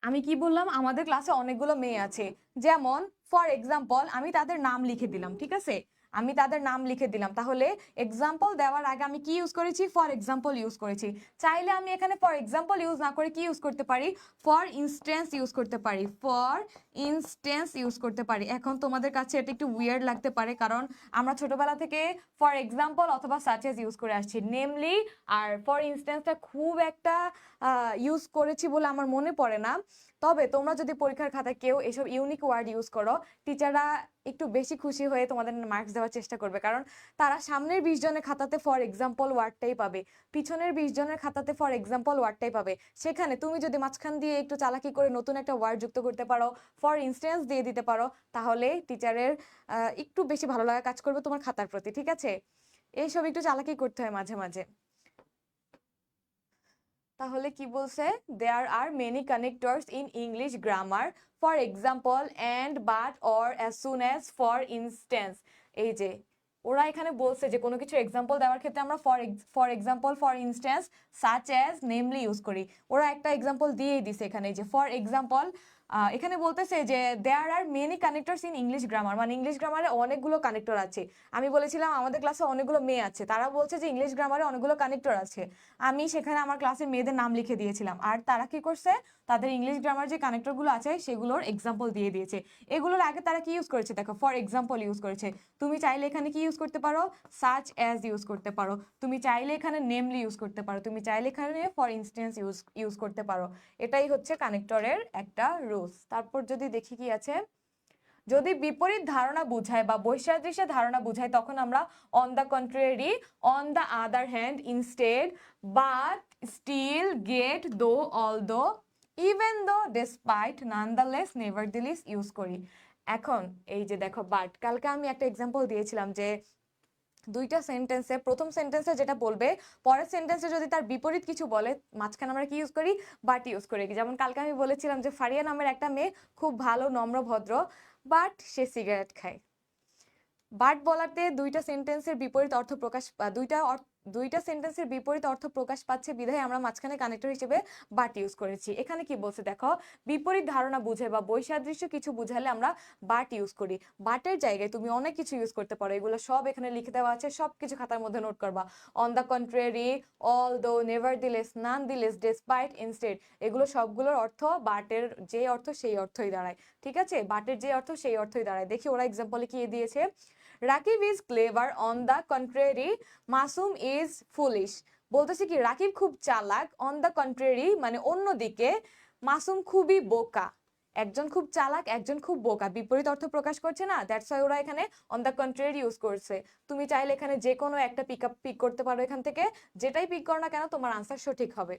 আমি কি বললাম? আমাদের ক্লাসে অনেকগুলো মেয়ে আছে। যেমন ফর এক্সাম্পল আমি তাদের নাম লিখে দিলাম, ঠিক আছে, আমি তাদের নাম লিখে দিলাম। তাহলে এক্সাম্পল দেওয়ার আগে আমি কি ইউজ করেছি? ফর এক্সাম্পল ইউজ করেছি। চাইলে আমি এখানে ফর এক্সাম্পল ইউজ না করে কি ইউজ করতে পারি? ফর ইনস্ট্যান্স ইউজ করতে পারি, ফর ইনস্ট্যান্স ইউজ করতে পারি। এখন তোমাদের কাছে এটা একটু উইয়ার্ড লাগতে পারে, কারণ আমরা ছোটবেলা থেকে ফর এক্সাম্পল অথবা সাচ এজ ইউজ করে আসছি। নেমলি আর ফর ইনস্ট্যান্সটা খুব একটা ইউজ করেছি বলে আমার মনে পড়ে না। তবে তোমরা যদি পরীক্ষার খাতায় কেউ এসব ইউনিক ওয়ার্ড ইউজ করো, টিচাররা একটু বেশি খুশি হয়ে তোমাদের মার্কস দেওয়ার চেষ্টা করবে, কারণ তারা সামনের 20 জনের খাতাতে ফর এক্সাম্পল ওয়ার্ডটাই পাবে, পিছনের 20 জনের খাতাতে ফর এক্সাম্পল ওয়ার্ডটাই পাবে। সেখানে তুমি যদি মাঝখান দিয়ে একটু চালাকি করে নতুন একটা ওয়ার্ড যুক্ত করতে পারো, ফর ইনস্ট্যান্স দিয়ে দিতে পারো, তাহলে টিচারের একটু বেশি ভালো লাগা কাজ করবে তোমার খাতার প্রতি, ঠিক আছে? এইসব একটু চালাকি করতে হয় মাঝে মাঝে। তাহলে কি বলছে? There are many connectors in English grammar, for example and, but, or, as soon as, for instance. এই যে ওরা এখানে বলছে যে কোনো কিছু এক্সাম্পল দেওয়ার ক্ষেত্রে আমরা for example, for instance, such as, namely use করি। ওরা একটা এক্সাম্পল দিয়েই দিছে এখানে, যে ফর এক্সাম্পল এখানে বলতেছে যে there are many connectors in English grammar, মানে ইংলিশ গ্রামারে অনেকগুলো কানেক্টর আছে। আমি বলেছিলাম আমাদের ক্লাসে অনেকগুলো মেয়ে আছে, তারা বলছে যে ইংলিশ গ্রামারে অনেকগুলো কানেক্টর আছে। আমি সেখানে আমার ক্লাসের মেয়েদের নাম লিখে দিয়েছিলাম, আর তারা কি করছে? তাদের ইংলিশ গ্রামার যে কানেক্টরগুলো আছে সেগুলোর এক্সাম্পল দিয়ে দিয়েছে। এগুলোর আগে তারা কি ইউজ করেছে? দেখো, ফর এক্সাম্পল ইউজ করেছে। তুমি চাইলে এখানে কি ইউজ করতে পারো? সাচ অ্যাজ ইউজ করতে পারো, তুমি চাইলে এখানে নেমলি ইউজ করতে পারো, তুমি চাইলে এখানে ফর ইনস্ট্যান্স ইউজ করতে পারো। এটাই হচ্ছে কানেক্টরের একটা রুলস। তারপর যদি দেখি কি আছে, যদি বিপরীত ধারণা বুঝায় বা বৈসাদৃশ্য ধারণা বুঝায় তখন আমরা on the contrary, on the other hand, instead, but, still, yet, though, although, even though, despite, nonetheless, nevertheless use করি। এখন এই যে দেখো বাট, কালকে আমি একটা এক্সাম্পল দিয়েছিলাম যে দুইটা সেন্টেন্সে, প্রথম সেন্টেন্সে যেটা বলবে পরের সেন্টেন্সে যদি তার বিপরীত কিছু বলে, মাঝখানে আমরা কি ইউজ করি? বাট ইউজ করি। যেমন কালকে আমি বলেছিলাম যে ফারিয়া নামের একটা মেয়ে খুব ভালো, নম্র, ভদ্র, বাট সে সিগারেট খায়। বাট বলাতে দুইটা সেন্টেন্সের বিপরীত অর্থ প্রকাশ, দুইটা সেন্টেন্সের বিপরীত অর্থ প্রকাশ পাচ্ছে বিধায় আমরা মাঝখানে কানেক্টর হিসেবে বাট ইউজ করেছি। এখানে কি বলছে দেখো, বিপরীত ধারণা বুঝে বা বৈসাদৃশ্য কিছু বুঝালে আমরা বাট ইউজ করি। বাটের জায়গায় তুমি অনেক কিছু ইউজ করতে পারো, এগুলো সব এখানে লিখে দেওয়া আছে, সব কিছু খাতার মধ্যে নোট করবা। On the contrary, although, nevertheless, nonetheless, despite, instead, এগুলো সবগুলোর অর্থ বাটের যে অর্থ সেই অর্থই দাঁড়ায়, ঠিক আছে? বাটের যে অর্থ সেই অর্থই দাঁড়ায়। দেখি ওরা এক্সাম্পলে কি দিয়েছে। Rakib is clever, on the contrary Masum is foolish. বলতেছে কি রাকিব খুব চালাক, অন দ্য কন্ট্রারি মানে অন্যদিকে মাসুম খুবই বোকা। একজন খুব চালাক, একজন খুব বোকা, বিপরীত অর্থ প্রকাশ করছে না, দ্যাটস ওয়াই ওরা এখানে অন দ্য কন্ট্রারি ইউজ করছে। তুমি চাইলে এখানে যে কোনো একটা পিক করতে পারো, এখান থেকে যেটাই পিক করো না কেন তোমার আনসার সঠিক হবে।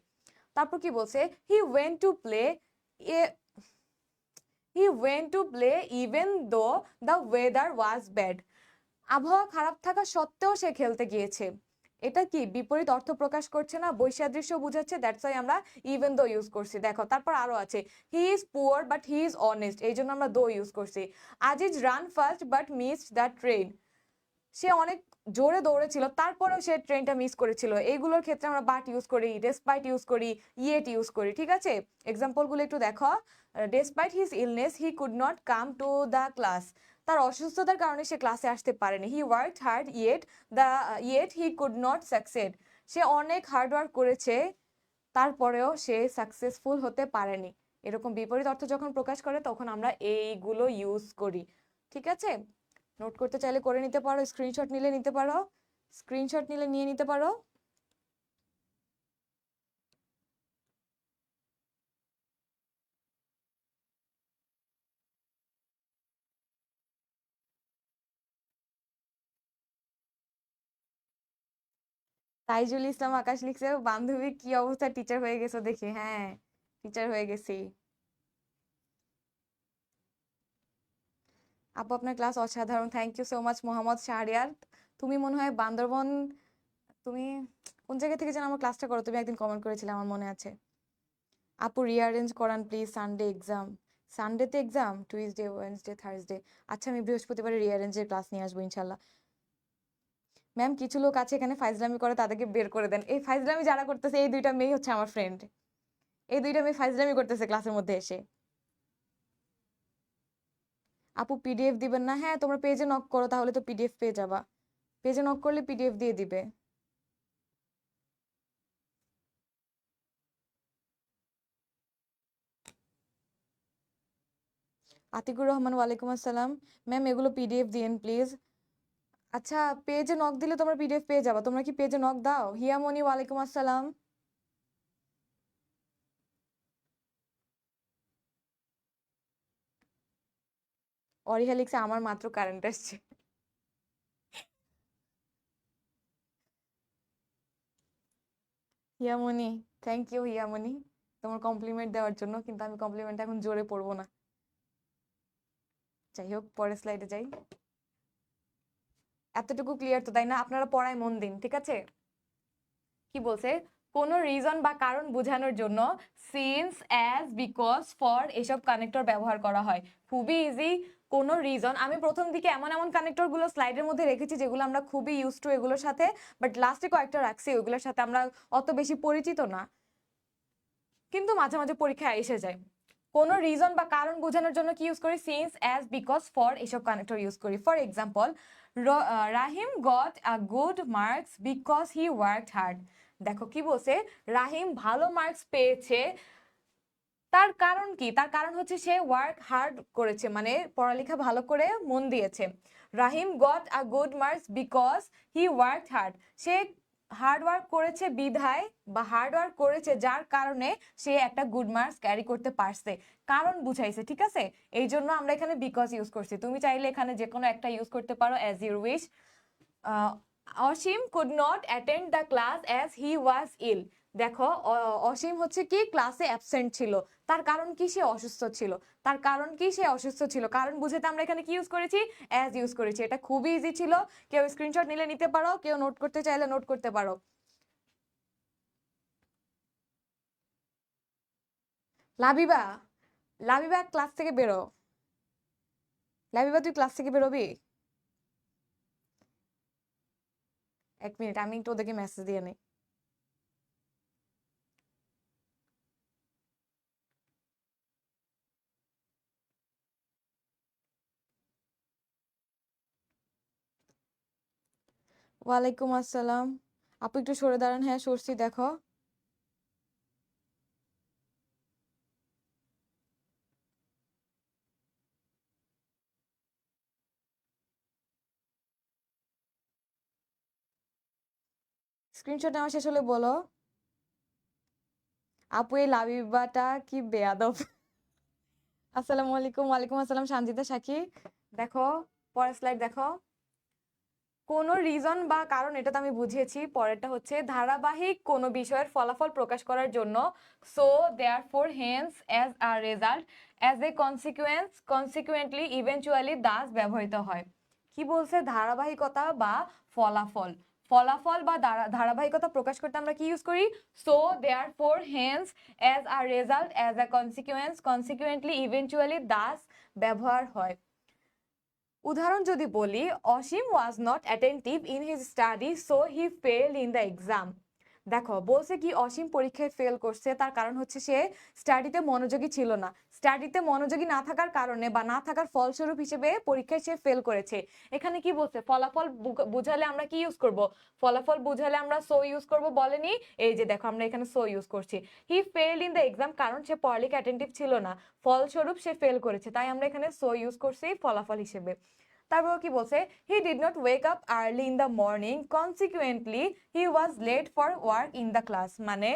তারপর কি বলছে? হি went to play, even though the weather was bad. আবহাওয়া খারাপ থাকা সত্ত্বেও সে খেলতে গিয়েছে। এটা কি বিপরীত অর্থ প্রকাশ করছে না, বৈসাদৃশ্য বুঝাচ্ছে, দ্যাটস ওয়াই আমরা ইভেন দো ইউজ করছি। দেখো তারপর আরো আছে, he is poor but he is honest, এই জন্য আমরা দো ইউজ করছি। Aziz ran fast but missed the train, সে অনেক জোরে দৌড়েছিল তারপরেও সে ট্রেনটা মিস করেছিল। এইগুলোর ক্ষেত্রে আমরা বাট ইউজ করি, ডেসপাইট ইউজ করি, ইয়েট ইউজ করি, ঠিক আছে? এক্সাম্পলগুলো একটু দেখো। Despite his illness he could not come to the class, তার অসুস্থতার কারণে সে ক্লাসে আসতে পারেনি। He worked hard yet he could not succeed, সে অনেক হার্ড ওয়ার্ক করেছে তারপরেও সে সাকসেসফুল হতে পারেনি। এরকম বিপরীত অর্থ যখন প্রকাশ করে তখন আমরা এইগুলো ইউজ করি, ঠিক আছে? নোট করতে চাইলে করে নিতে পারো, স্ক্রিনশট নিলে নিতে পারো, স্ক্রিনশট নিলে নিয়ে নিতে পারো। তাইজুল ইসলাম আকাশ লিখছে, বান্ধবী কি অবস্থা, টিচার হয়ে গেছো দেখি। হ্যাঁ, টিচার হয়ে গেছি। আপু আপনার ক্লাস অসাধারণ, thank you so much Mohammad Shahriar. তুমি মনে হয় বান্দরবন, তুমি কোন জায়গা থেকে যেন আমার ক্লাসটা করো, তুমি একদিন কমেন্ট করেছিলে আমার মনে আছে। আপু রিঅ্যারেঞ্জ করান প্লিজ, সানডে এক্সাম। সানডেতে এক্সাম, টুইসডে ওয়েডনেসডে থার্সডে। আচ্ছা আমি বৃহস্পতিবারে রিঅ্যারেঞ্জের ক্লাস নিয়ে আসবো ইনশাল্লাহ। ম্যাম কিছু লোক আছে এখানে ফাইজলামি করে, তাদেরকে বের করে দেন। এই ফাইজলামি যারা করতেছে এই দুইটা মেয়ে হচ্ছে আমার ফ্রেন্ড। এই দুইটা মেয়ে ফাইজলামি করতেছে ক্লাসের মধ্যে এসে। আপু পিডিএফ দিবেন না? হ্যাঁ তোমরা পেজে নক করো, তাহলে তো পিডিএফ পেয়ে যাবা। পেজে নক করলে পিডিএফ দিয়ে দিবে। আতিকুর রহমান ওয়ালাইকুম আসসালাম। ম্যাম এগুলো পিডিএফ দিয়েন প্লিজ। আচ্ছা পেজে নক দিলে তোমরা পিডিএফ পেয়ে যাবা। তোমরা কি পেজে নক দাও? হিয়ামনি ওয়ালাইকুম আসসালাম। অরিহা লিখছে আমার মাত্র কারেন্ট আসছে। হিয়ামনি, থ্যাংক ইউ হিয়ামনি তোমার কমপ্লিমেন্ট দেওয়ার জন্য, কিন্তু আমি কমপ্লিমেন্ট এখন জোরে পড়বো না। যাই হোক পরের স্লাইডে যাই। এতটুকু ক্লিয়ার তো তাই না? আপনারা পড়ায় মন দিন, ঠিক আছে? কি বলছে, কোনো রিজন বা কারণ বোঝানোর জন্য সিন্স, অ্যাজ, বিকজ, ফর এসব কানেক্টর ব্যবহার করা হয়। খুবই ইজি। কোনো রিজন, আমি প্রথম দিকে এমন এমন কানেক্টর গুলো স্লাইডের মধ্যে রেখেছি যেগুলো আমরা খুবই ইউজ টু এগুলোর সাথে, বাট লাস্টে কয়েকটা রাখছি ওগুলোর সাথে আমরা অত বেশি পরিচিত না, কিন্তু মাঝে মাঝে পরীক্ষায় এসে যায়। কোনো রিজন বা কারণ বোঝানোর জন্য কি ইউজ করি? সিন্স, অ্যাজ, বিকজ, ফর এসব কানেক্টর ইউজ করি। For example, Rahim got a good marks because he worked hard. দেখো কি বলছে, রাহিম ভালো মার্কস পেয়েছে, তার কারণ কি? তার কারণ হচ্ছে সে ওয়ার্ক হার্ড করেছে, মানে পড়ালেখা ভালো করে মন দিয়েছে। Rahim got a good marks because he worked hard, সে হার্ড ওয়ার্ক করেছে বিধায়, বা হার্ড ওয়ার্ক করেছে যার কারণে সে একটা গুড মার্কস ক্যারি করতে পারছে। কারণ বুঝাইছে, ঠিক আছে? এই জন্য আমরা এখানে বিকজ ইউজ করছি। তুমি চাইলে এখানে যে কোনো একটা ইউজ করতে পারো as your wish. Asim could not attend the class as he was ill. দেখো অসীম হচ্ছে কি ক্লাসে অ্যাবসেন্ট ছিল, তার কারণ কি? সে অসুস্থ ছিল। তার কারণ কি? সে অসুস্থ ছিল। কারণ বুঝাতে আমরা এখানে কি ইউজ করেছি? অ্যাজ ইউজ করেছি। এটা খুবই ইজি ছিল, কেউ স্ক্রিনশট নিলে নিতে পারো, কেউ নোট করতে চাইলে নোট করতে পারো। লাবিবা, লাবিবা ক্লাস থেকে বেরো। লাবিবা তুই ক্লাস থেকে বেরোবি? এক মিনিট, আমি একটু ওদেরকে মেসেজ দিয়ে নেই। ওয়ালাইকুম আসসালাম। আপু একটু সরে দাঁড়ান। হ্যাঁ সরছি, দেখো। স্ক্রিনশট নেওয়া শেষ হলে বলো। আপু এই লাবিবাটা কি বেয়াদব। আসসালামু আলাইকুম। ওয়ালাইকুম আসসালাম সানজিদা সাকি। দেখো পরের স্লাইড দেখো। কোনো রিজন বা কারণ, এটা তো আমি বুঝিয়েছি। পরেরটা হচ্ছে ধারাবাহিক কোনো বিষয়ের ফলাফল প্রকাশ করার জন্য so therefore hence as a result as a consequence consequently eventually thus ব্যবহৃত হয়। কি বলছে? ধারাবাহিকতা বা ফলাফল, ফলাফল বা ধারাবাহিকতা প্রকাশ করতে আমরা কি ইউজ করি? So therefore hence as a result as a consequence consequently eventually thus ব্যবহার হয়। উদাহরণ যদি বলি, Asim was not attentive in his study so he fail in the exam. দেখো বলছে কি অসীম পরীক্ষায় ফেল করছে, তার কারণ হচ্ছে সে স্টাডিতে মনোযোগী ছিল না। স্টাডিতে মনোযোগী না থাকার কারণে বা না থাকার ফলস্বরূপ হিসেবে পরীক্ষায় সে ফেল করেছে। এখানে কি বলছে? ফলাফল বুঝালে আমরা কি ইউজ করব? ফলাফল বুঝালে আমরা সো ইউজ করব বলেনি? এই যে দেখো আমরা এখানে সো ইউজ করছি। হি ফেল ইন দ্য এক্সাম, কারণ সে পড়ালেখা অ্যাটেন্টিভ ছিল না, ফলস্বরূপ সে ফেল করেছে, তাই আমরা এখানে সো ইউজ করছি ফলাফল হিসেবে। তারপর কি বলছে? He did not wake up early in the morning consequently he was late for work in the class. মানে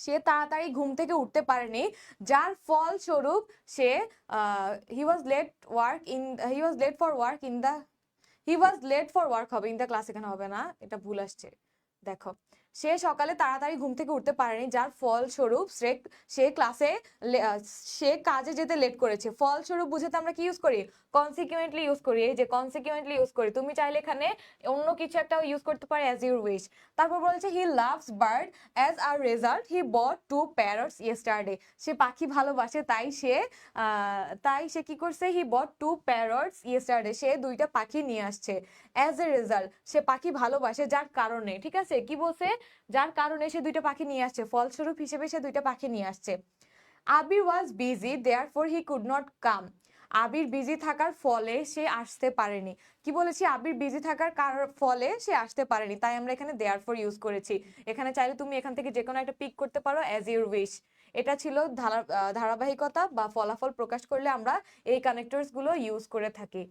সে তাড়াতাড়ি ঘুম থেকে উঠতে পারেনি, যার ফলস্বরূপ সে he was late work in he was late for work in the he was late for work হবে, ইন দ্য ক্লাস এখানে হবে না, এটা ভুল আসছে। দেখো, সে সকালে তাড়াতাড়ি ঘুম থেকে উঠতে পারেনি, যার ফলস্বরূপ সে ক্লাসে সে কাজে যেতে লেট করেছে। ফলস্বরূপ বুঝাতে আমরা কি ইউজ করি? কনসিকুয়েন্টলি ইউজ করি। এই যে কনসিকুয়েন্টলি ইউজ করি। তুমি চাইলে এখানে অন্য কিছু একটা ইউজ করতে পারো, অ্যাজ ইউর উইশ। তারপর বলছে he loves bird, as a result he bought 2 parrots yesterday. সে পাখি ভালোবাসে, তাই সে কি করছে? হি বট 2 প্যারটস ইয়েস্টারডে। সে 2টা পাখি নিয়ে আসছে। অ্যাজ এ রেজাল্ট, সে পাখি ভালোবাসে যার কারণে, ঠিক আছে? কি বলছে? যার কারণে সে 2টা পাখি নিয়ে আসছে। ফলস্বরূপ হিসেবে সে 2টা পাখি নিয়ে আসছে। Abir was busy, therefore he could not come. Abir busy থাকার ফলে সে আসতে পারেনি। কি বলেছি? আবির বিজি থাকার ফলে সে আসতে পারেনি, তাই আমরা এখানে দেয়ারফর ইউজ করেছি। এখানে চাইলে তুমি এখান থেকে যে কোনো একটা পিক করতে পারো, অ্যাজ ইউর উইশ। এটা ছিল ধারাবাহিকতা বা ফলাফল প্রকাশ করলে আমরা এই কানেক্টরস গুলো ইউজ করে থাকি।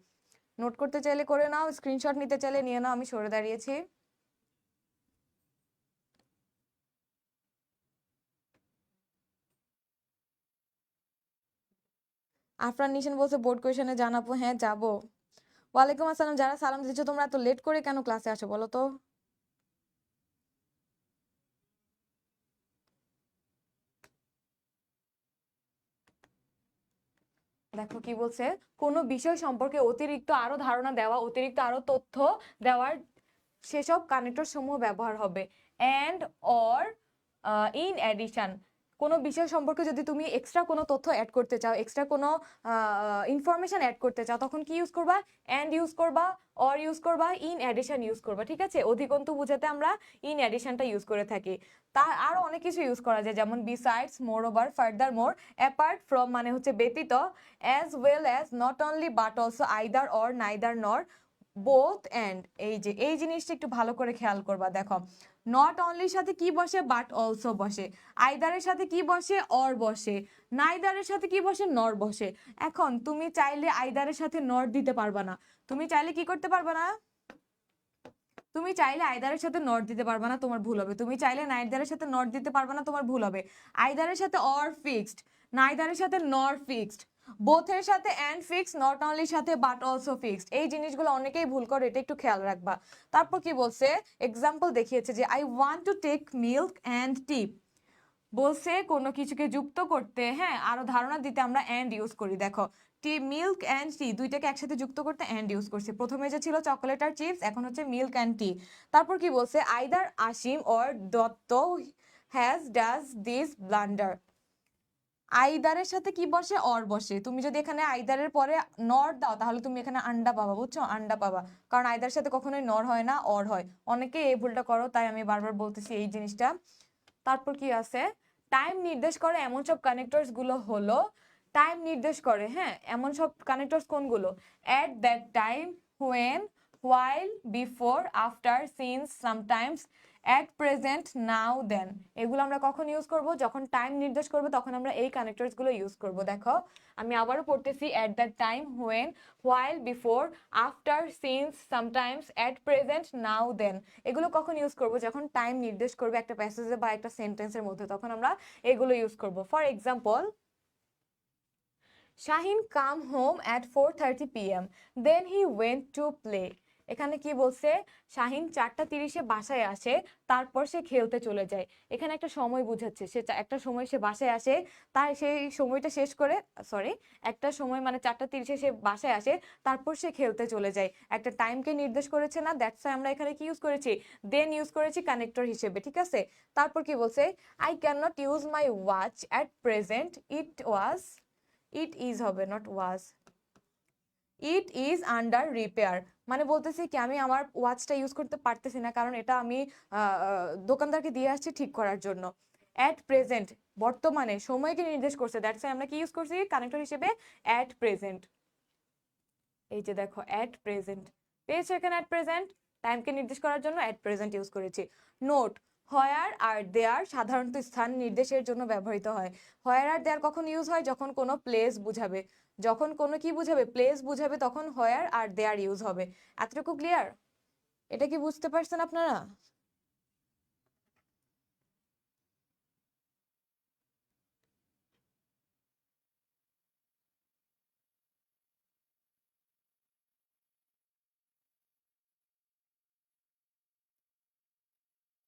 নোট করতে চাইলে করে নাও, স্ক্রিনশট নিতে চাইলে নিয়ে নাও, আমি সরে দাঁড়িয়েছি। আফরান নিশান বলছে বোর্ড কোয়েশনে জানাবো। হ্যাঁ, যাবো। ওয়ালাইকুম আসসালাম। যারা সালাম দিচ্ছ তোমরা এত লেট করে কেন ক্লাসে আসো বলো তো? দেখো কি বলছে, কোনো বিষয় সম্পর্কে অতিরিক্ত আরো ধারণা দেওয়া, অতিরিক্ত আরো তথ্য দেওয়ার সেসব কানেক্টর সমূহ ব্যবহার হবে। অ্যান্ড অর ইন অ্যাডিশন, কোনো বিষয় সম্পর্কে যদি তুমি এক্সট্রা কোনো তথ্য অ্যাড করতে চাও, এক্সট্রা কোনো ইনফরমেশন অ্যাড করতে চাও, তখন কি ইউজ করবা? অ্যান্ড ইউজ করবা, অর ইউজ করবা, ইন অ্যাডিশন ইউজ করবা। ঠিক আছে? অধিকন্তু বুঝাতে আমরা ইন অ্যাডিশনটা ইউজ করে থাকি। তার আরো অনেক কিছু ইউজ করা যায়, যেমন besides, more over, further more, apart from মানে হচ্ছে ব্যতীত, as well as, not only but also, either or, neither নর, বোথ অ্যান্ড। এই যে এই জিনিসটা একটু ভালো করে খেয়াল করবা। দেখো, নট অনলির সাথে কি বসে? বাট অলসো বসে। আইদারের সাথে কি বসে? অর বসে। নাইদারের সাথে কি বসে? নর বসে। এখন তুমি চাইলে আইদারের সাথে নর দিতে পারবা না। তুমি চাইলে কি করতে পারবা না? তুমি চাইলে আইদারের সাথে নট দিতে পারবা না, তোমার ভুল হবে। তুমি চাইলে নাইদারের সাথে নট দিতে পারবা না, তোমার ভুল হবে। আইদারের সাথে অর ফিক্সড, নাইদারের সাথে নর ফিক্সড, বোথের সাথে অ্যান্ড ফিক্সড, নট অনলির সাথে বাট অলসো ফিক্সড। এই জিনিসগুলো অনেকেই ভুল করে, এটা একটু খেয়াল রাখবা। তারপর কি বলছে? এক্সাম্পল দেখিয়েছে যে I want to take milk and tea. বলছে কোনো কিছুকে যুক্ত করতে, হ্যাঁ, আরো ধারণা দিতে আমরা অ্যান্ড ইউজ করি। দেখো, টি, মিল্ক অ্যান্ড টি, দুইটাকে একসাথে যুক্ত করতে অ্যান্ড ইউজ করছি। প্রথমে যে ছিল চকোলেট আর চিপস, এখন হচ্ছে মিল্ক অ্যান্ড টি। তারপর কি বলছে? Either Asim or Dutta has does this blunder. আইদারের সাথে কি বসে? অর বসে। তুমি যদি এখানে আইদারের পরে নর দাও, তাহলে তুমি এখানে আন্ডা পাবা, বুঝছো? আন্ডা পাবা, কারণ আইদারের সাথে কখনোই নর হয় না, অর হয়। অনেকে এই ভুলটা করো, তাই আমি বারবার বলতেছি এই জিনিসটা। তারপর কি আছে? টাইম নির্দেশ করে এমন সব কানেক্টরস গুলো হলো, টাইম নির্দেশ করে, হ্যাঁ, এমন সব কানেক্টরস কোনগুলো? At that time, when, while, before, after, since, sometimes, at present, now, then. এগুলো আমরা কখন ইউজ করব? যখন টাইম নির্দেশ করবো তখন আমরা এই কানেক্টরস গুলো ইউজ করব। দেখো, আমি আবারও পড়তেছি। At that time, when, while, before, after, since, sometimes, at present, now, then. এগুলো কখন ইউজ করব? যখন টাইম নির্দেশ করবে একটা প্যাসেজে বা একটা সেন্টেন্সের মধ্যে, তখন আমরা এগুলো ইউজ করব। For example, Shahin come home at 4:30 PM, then he went to play. এখানে কি বলছে? শাহিন 4:30-এ বাসায় আসে, তারপর সে খেলতে চলে যায়। এখানে একটা সময় বুঝাচ্ছে, সে একটা সময় সে বাসায় আসে, তার সেই সময়টা শেষ করে, সরি, একটা সময় মানে 4:30-এ সে বাসায় আসে, তারপর সে খেলতে চলে যায়। একটা টাইমকে নির্দেশ করেছে না, দ্যাটস ওয়াই আমরা এখানে কি ইউজ করেছি? দেন ইউজ করেছি কানেক্টর হিসেবে। ঠিক আছে? তারপর কি বলছে? I can not use my watch at present, it is হবে, not was. It is under repair, মানে বলতেছি কি আমি আমার ওয়াচটা ইউজ করতে পারতেছি না, কারণ এটা আমি দোকানদারকে দিয়ে আসছি ঠিক করার জন্য। অ্যাট প্রেজেন্ট, বর্তমানে, সময়কে নির্দেশ করছে, দ্যাটস আমরা কি ইউজ করছি কানেক্টর হিসেবে? At present. এই যে দেখো, অ্যাট প্রেজেন্ট পেয়েছো এখানে। অ্যাট প্রেজেন্ট টাইমকে নির্দেশ করার জন্য অ্যাট প্রেজেন্ট ইউজ করেছি। নোট, হোয়ার আর দেয়ার সাধারণত স্থান নির্দেশের জন্য ব্যবহৃত হয়। হোয়ার আর দেয়ার কখন ইউজ হয়? যখন কোনো প্লেস বুঝাবে, যখন কোনো কি বুঝাবে? প্লেস বুঝাবে, তখন হোয়ার আর দেয়ার ইউজ হবে। এতটুকু ক্লিয়ার? এটা কি বুঝতে পারছেন আপনারা?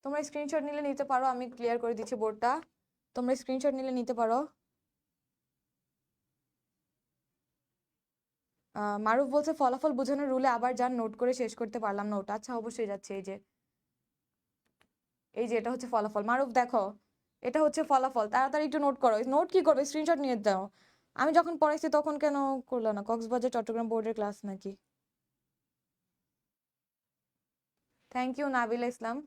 তোমরা স্ক্রিনশট নিলে নিতে পারো, আমি ক্লিয়ার করে দিচ্ছি বোর্ডটা। তোমরা স্ক্রিনশট নিলে নিতে পারো। মারুফ বলছে ফলাফল বোঝানোর রুলে আবার যান, নোট করে শেষ করতে পারলাম না ওটা। আচ্ছা অবশ্যই যাচ্ছে। এই যে এটা হচ্ছে ফলাফল। মারুফ দেখো, এটা হচ্ছে ফলাফল, তাড়াতাড়ি একটু নোট করো। নোট কি করবে, স্ক্রিনশট নিয়ে দাও। আমি যখন পড়াইছি তখন কেন করলো না? কক্সবাজার চট্টগ্রাম বোর্ডের ক্লাস নাকি? থ্যাংক ইউ নাবিলা ইসলাম।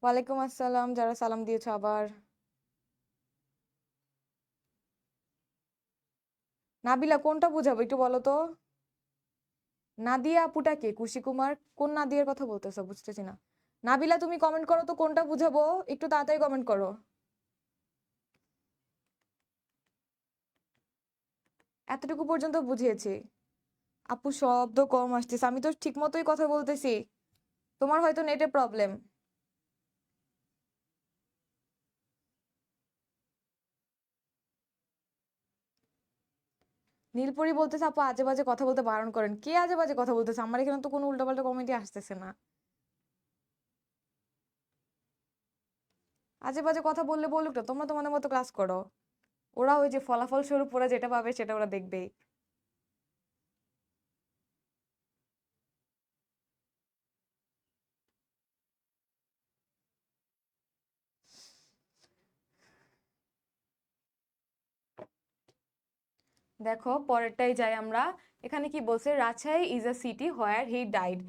ওয়ালাইকুম আসসালাম যারা সালাম দিয়েছো আবার। নাবিলা কোনটা বুঝাবো একটু বলো তো। নাদিয়া আপুটা কে? কুশি কুমার? কোন নাদিয়ার কথা বলতেছো বুঝতেছি না। নাবিলা তুমি কমেন্ট করো তো কোনটা বুঝাবো, একটু তাড়াতাড়ি কমেন্ট করো। এতটুকু পর্যন্ত বুঝিয়েছি। আপু শব্দ কম আসতেছে, আমি তো ঠিক মতোই কথা বলতেছি, তোমার হয়তো নেটে প্রবলেম। নীলপরি বলতেছে আপু আজে বাজে কথা বলতে বারণ করেন। কে আজে বাজে কথা বলতেছে? আমার এখানে তো কোনো উল্টাপাল্টা কমেন্টই আসতেছে না। আজে বাজে কথা বললে বলুক না, তোমরা তোমাদের মতো ক্লাস করো। ওরা ওই যে ফলাফল স্বরূপ ওরা যেটা পাবে সেটা ওরা দেখবেই। দেখো পরেরটাই যাই আমরা। এখানে কি বলছে, Rajshahi is a city where he died.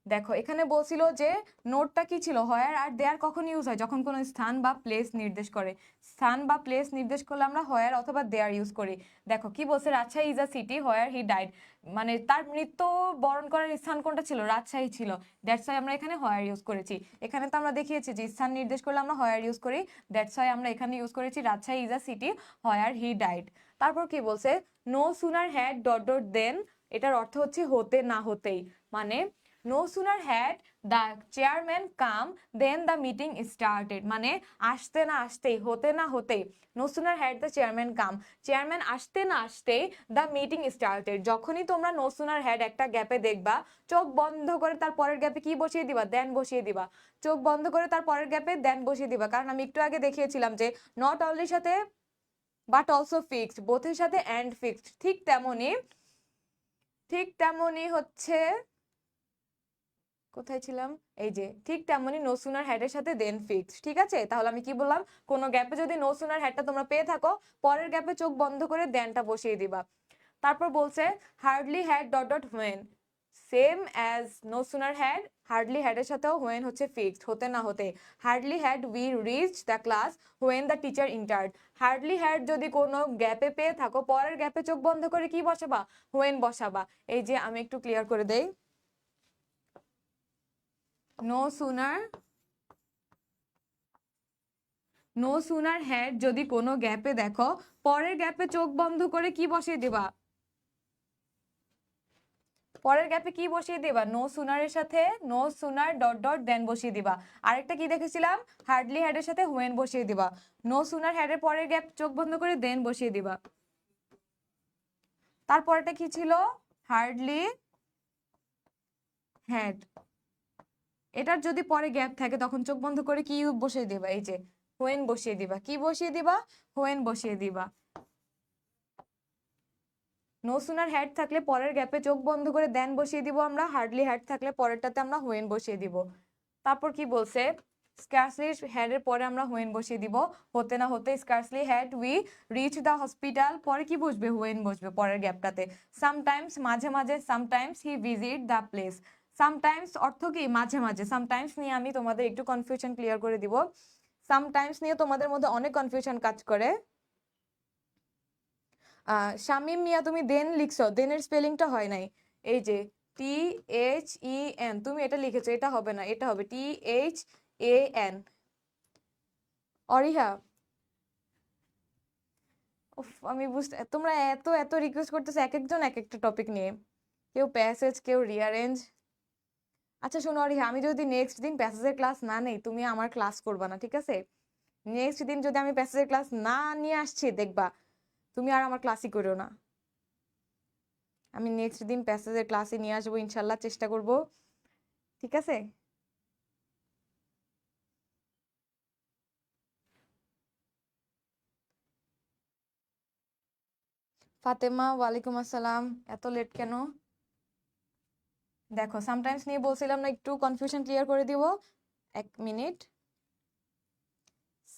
দেখো এখানে বলছিল যে নোটটা কি ছিল, হোয়ার আর দেয়ার কখন ইউজ হয়, যখন কোনো স্থান বা প্লেস নির্দেশ করে। স্থান বা প্লেস নির্দেশ করলে আমরা হোয়ার অথবা দেয়ার ইউজ করি। দেখো কি বলছে, Rajshahi is a city where he died, মানে তার মৃত্যু বরণ করার স্থান কোনটা ছিল? রাজশাহী ছিল। দ্যাটস ওয়াই আমরা এখানে হোয়ার ইউজ করেছি। এখানে তো আমরা দেখিয়েছি যে স্থান নির্দেশ করলে আমরা হোয়ার ইউজ করি, দ্যাটস ওয়াই আমরা এখানে ইউজ করেছি Rajshahi is a city where he died. তারপর কি বলছে, no sooner had dot dot then, এটার অর্থ হচ্ছে হতে না হতেই। মানে no sooner had the chairman come then the meeting started, মানে আসতে না আসতেই, হতে না হতেই। No sooner had the chairman come, chairman আসতে না আসতেই দ্য মিটিং স্টার্টেড। যখনই তোমরা নো সুনার হ্যাড একটা গ্যাপে দেখবা, চোখ বন্ধ করে তার পরের গ্যাপে কি বসিয়ে দিবা? দেন বসিয়ে দিবা। চোখ বন্ধ করে তার পরের গ্যাপে দেন বসিয়ে দিবা, কারণ আমি একটু আগে দেখিয়েছিলাম যে নট অনলির সাথে বাট অলসো ফিক্সড, বোথের সাথে অ্যান্ড ফিক্সড। ঠিক তেমনি হচ্ছে, কোথায় ছিলাম, এই যে ঠিক তেমনি নো সুনার হ্যাডের সাথে দেন ফিক্সড। ঠিক আছে, তাহলে আমি কি বললাম, কোন গ্যাপে যদি নো সুনার হ্যাডটা তোমরা পেয়ে থাকো, পরের গ্যাপে চোখ বন্ধ করে দেনটা বসিয়ে দিবা। তারপর বলছে hardly had dot dot when, same as no sooner had, hardly হ্যাডের সাথেও হোয়েন হচ্ছে ফিক্সড, হতে না হতে। Hardly had we reach the class when the teacher entered. Hardly had যদি কোনো গ্যাপে পেয়ে থাকো, পরের গ্যাপে চোখ বন্ধ করে কি বসাবা? হোয়েন বসাবা। এই যে আমি একটু ক্লিয়ার করে দেই, নো সুনার হ্যাড যদি কোনো গ্যাপে দেখো, পরের গ্যাপে চোখ বন্ধ করে কি বসিয়ে দিবা? পরের গ্যাপে কি বসিয়ে দিবা? নো সুনারের সাথে নো সুনার ডট ডট দেন বসিয়ে দিবা। আরেকটা কি দেখেছিলাম, হার্ডলি হ্যাডের সাথে হোয়েন বসিয়ে দিবা। নো সুনার হ্যাডের পরের গ্যাপ চোখ বন্ধ করে দেন বসিয়ে দিবা। তারপরটা কি ছিল? হার্ডলি হ্যাড, এটার যদি পরে গ্যাপ থাকে তখন চোখ বন্ধ করে কি বসিয়ে দিবা? এই যে হোয়েন বসিয়ে দিবা। কি বসিয়ে দিবা? হোয়েন বসিয়ে দিবা। নো সুনার হ্যাড থাকলে পরের গ্যাপে চোখ বন্ধ করে দেন বসিয়ে দিব আমরা, হার্ডলি হ্যাড থাকলে পরেরটাতে আমরা হোয়েন বসিয়ে দিব। তারপর কি বলছে, স্কার্সলি হ্যাড এর পরে আমরা হোয়েন বসিয়ে দিব। হতে না হতে scarcely had we reach the hospital, পরে কি বসবে? হোয়েন বসবে পরের গ্যাপটাতে। সামটাইমস মাঝে মাঝে, sometimes he visit the place. Sometimes অর্থ কি? মাঝে মাঝে। সামটাইমস নিয়ে আমি তোমাদের একটু কনফিউশন ক্লিয়ার করে দিব। সামটাইমস নিয়ে তোমাদের মধ্যে অনেক কনফিউশন কাজ করে। শামিম মিয়া তুমি দেন লিখছো, দেনের স্পেলিংটা হয় নাই। এই যে THEN তুমি এটা লিখেছো, এটা হবে না, এটা হবে THAN। অরিহা, উফ আমি বুঝতে, তোমরা এত এত রিকোয়েস্ট করতেছো এক একজন এক একটা টপিক নিয়ে, কেউ প্যাসেজ, কেউ রিয়ারেঞ্জ। আচ্ছা শোনো অরিহা, আমি যদি নেক্সট দিন প্যাসেজের ক্লাস না নেই, তুমি আমার ক্লাস করবা না, ঠিক আছে? নেক্সট দিন যদি আমি প্যাসেজের ক্লাস না নিয়ে আসছি, দেখবা তুমি আর আমার ক্লাসই করো না। আমি নেক্সট দিন প্যাসেজের ক্লাসে নিয়ে আসবো ইনশাল্লাহ, চেষ্টা করব, ঠিক আছে? ফাতেমা, ওয়ালাইকুম আসসালাম। এত লেট কেন? দেখো সামটাইমস নিয়ে বলছিলাম না, একটু কনফিউশন ক্লিয়ার করে দিব। 1 মিনিট।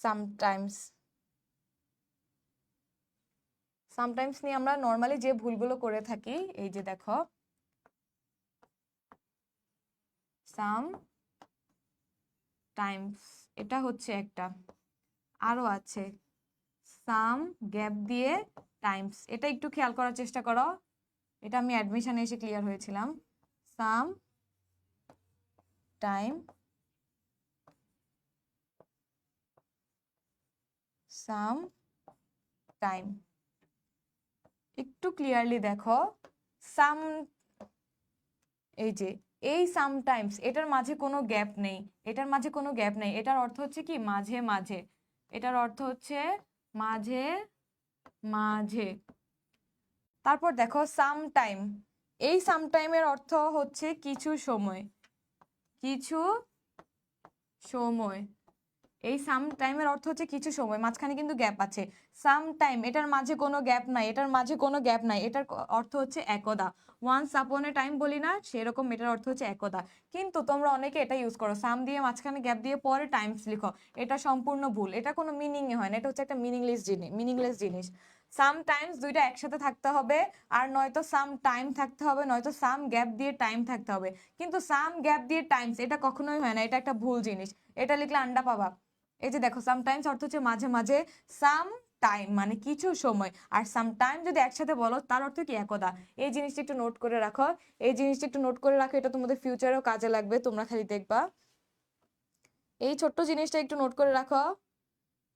সামটাইমস সামটাইমস নিয়ে আমরা নর্মালি যে ভুলগুলো করে থাকি, এই যে দেখো, সাম টাইমস, এটা হচ্ছে একটা। আরো আছে সাম গ্যাপ দিয়ে টাইমস, এটা একটু খেয়াল করার চেষ্টা করো। এটা আমি অ্যাডমিশনে এসে ক্লিয়ার হয়েছিলাম। সাম টাইম, সাম টাইম, একটু ক্লিয়ারলি দেখো। সাম, এই যে এই সামটাইমস, এটার মাঝে কোনো গ্যাপ নেই, এটার মাঝে কোনো গ্যাপ নেই। এটার অর্থ হচ্ছে কি মাঝে মাঝে, এটার অর্থ হচ্ছে মাঝে মাঝে। তারপর দেখো সামটাইম, এই সামটাইমের অর্থ হচ্ছে কিছু সময়, কিছু সময়। এই সাম টাইমের অর্থ হচ্ছে কিছু সময়, মাঝখানে কিন্তু গ্যাপ আছে। সাম টাইম, এটার মাঝে কোনো গ্যাপ নাই, এটার মাঝে কোনো গ্যাপ নাই, এটার অর্থ হচ্ছে একদা। ওয়ান্স আপন এ টাইম বলি না, সেরকম এটার অর্থ হচ্ছে একদা। কিন্তু তোমরা অনেকে এটা ইউজ করো, সাম দিয়ে মাঝখানে গ্যাপ দিয়ে পরে টাইমস লিখো। এটা সম্পূর্ণ ভুল, এটা কোনো মিনিংই হয় না, এটা হচ্ছে একটা মিনিংলেস জিনিস। সাম টাইমস দুইটা একসাথে থাকতে হবে, আর নয়তো সাম টাইম থাকতে হবে, নয়তো সাম গ্যাপ দিয়ে টাইম থাকতে হবে। কিন্তু সাম গ্যাপ দিয়ে টাইমস এটা কখনোই হয় না, এটা একটা ভুল জিনিস। এটা লিখলে আন্ডা পাবা। এই যে দেখো সামটাইমস অর্থ হচ্ছে মাঝে মাঝে, সাম টাইম মানে কিছু সময়, আর সাম টাইম যদি একসাথে বলো তার অর্থ কি একদা। এই জিনিসটা একটু নোট করে রাখো, এই জিনিসটা একটু নোট করে রাখো, এটা তোমাদের ফিউচারেও কাজে লাগবে, তোমরা খালি দেখবা। এই ছোট্ট জিনিসটা একটু নোট করে রাখো,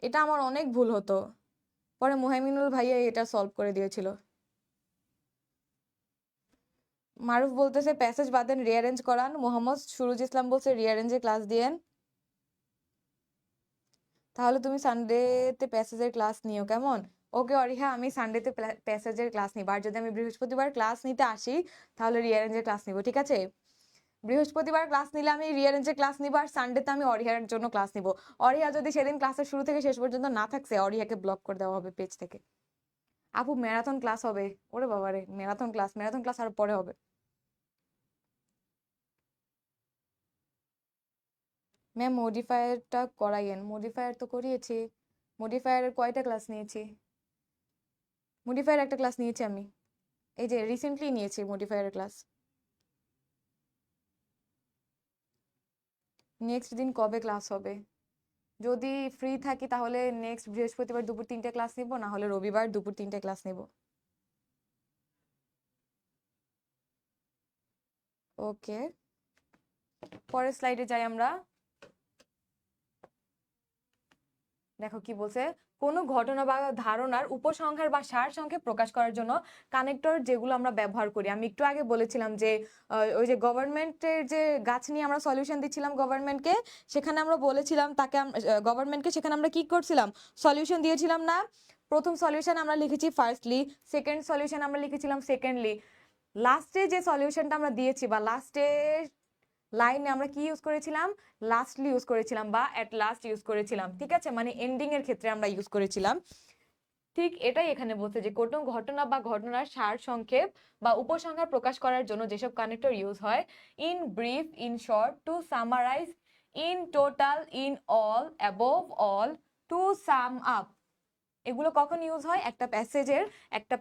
এটা আমার অনেক ভুল হতো, পরে মুহাইমিনুল ভাইয়া এটা সলভ করে দিয়েছিল। মারুফ বলতেছে প্যাসেজ বাদেন রিঅ্যারেঞ্জ করান। মোহাম্মদ সুরুজ ইসলাম বলছে রিঅ্যারেঞ্জের ক্লাস দিয়েন। তাহলে তুমি সানডেতে প্যাসেজের ক্লাস নিও কেমন? ওকে অরিহা, আমি সানডেতে প্যাসেজের ক্লাস নিব, আর যদি আমি বৃহস্পতিবার ক্লাস নিতে আসি তাহলে রিঅ্যারেঞ্জের ক্লাস নিব, ঠিক আছে? বৃহস্পতিবার ক্লাস নিলে আমি রিঅ্যারেঞ্জের ক্লাস নিব, আর সানডেতে আমি অরিহার জন্য ক্লাস নিব। অরিহা যদি সেদিন ক্লাসের শুরু থেকে শেষ পর্যন্ত না থাকছে, অরিহাকে ব্লক করে দেওয়া হবে পেজ থেকে। আপু ম্যারাথন ক্লাস হবে? ওরে বাবারে, ম্যারাথন ক্লাস আর পরে হবে। ম্যাম মডিফায়ারটা করাইয়েন। মডিফায়ার তো করিয়েছি, মডিফায়ারের কয়টা ক্লাস নিয়েছি? মডিফায়ার একটা ক্লাস নিয়েছি আমি, এই যে রিসেন্টলি নিয়েছি মডিফায়ারের ক্লাস। নেক্সট দিন কবে ক্লাস হবে? যদি ফ্রি থাকি তাহলে নেক্সট বৃহস্পতিবার দুপুর 3টে ক্লাস নিব, না হলে রবিবার দুপুর 3টে ক্লাস নিব। ওকে, পরের স্লাইডে যাই আমরা। দেখো কি বলছে, কোনো ঘটনা বা ধারণার উপসংহার বা সারসংক্ষেপ প্রকাশ করার জন্য কানেক্টর যেগুলো আমরা ব্যবহার করি, আমি একটু আগে বলেছিলাম যে ওই যে গভর্নমেন্টের যে গাছ নিয়ে আমরা সলিউশন দিচ্ছিলাম গভর্নমেন্টকে, সেখানে আমরা বলেছিলাম তাকে, গভর্নমেন্টকে সেখানে আমরা কি করছিলাম, সলিউশন দিয়েছিলাম না। প্রথম সলিউশন আমরা লিখেছি ফার্স্টলি, সেকেন্ড সলিউশন আমরা লিখেছিলাম সেকেন্ডলি, লাস্টে যে সলিউশনটা আমরা দিয়েছি বা লাস্টে লাইনে আমরা কি ইউজ করেছিলাম, লাস্টলি ইউজ করেছিলাম বা এট লাস্ট ইউজ করেছিলাম, ঠিক আছে? মানে এন্ডিং এর ক্ষেত্রে আমরা ইউজ করেছিলাম। ঠিক এটাই এখানে বলছে যে কোনো ঘটনা বা ঘটনার সার সংক্ষেপ বা উপসংহার প্রকাশ করার জন্য যেসব কানেক্টর ইউজ হয়, in brief, in short, to summarise, in total, in all, above all, to sum up, এগুলো কখন ইউজ হয়? একটা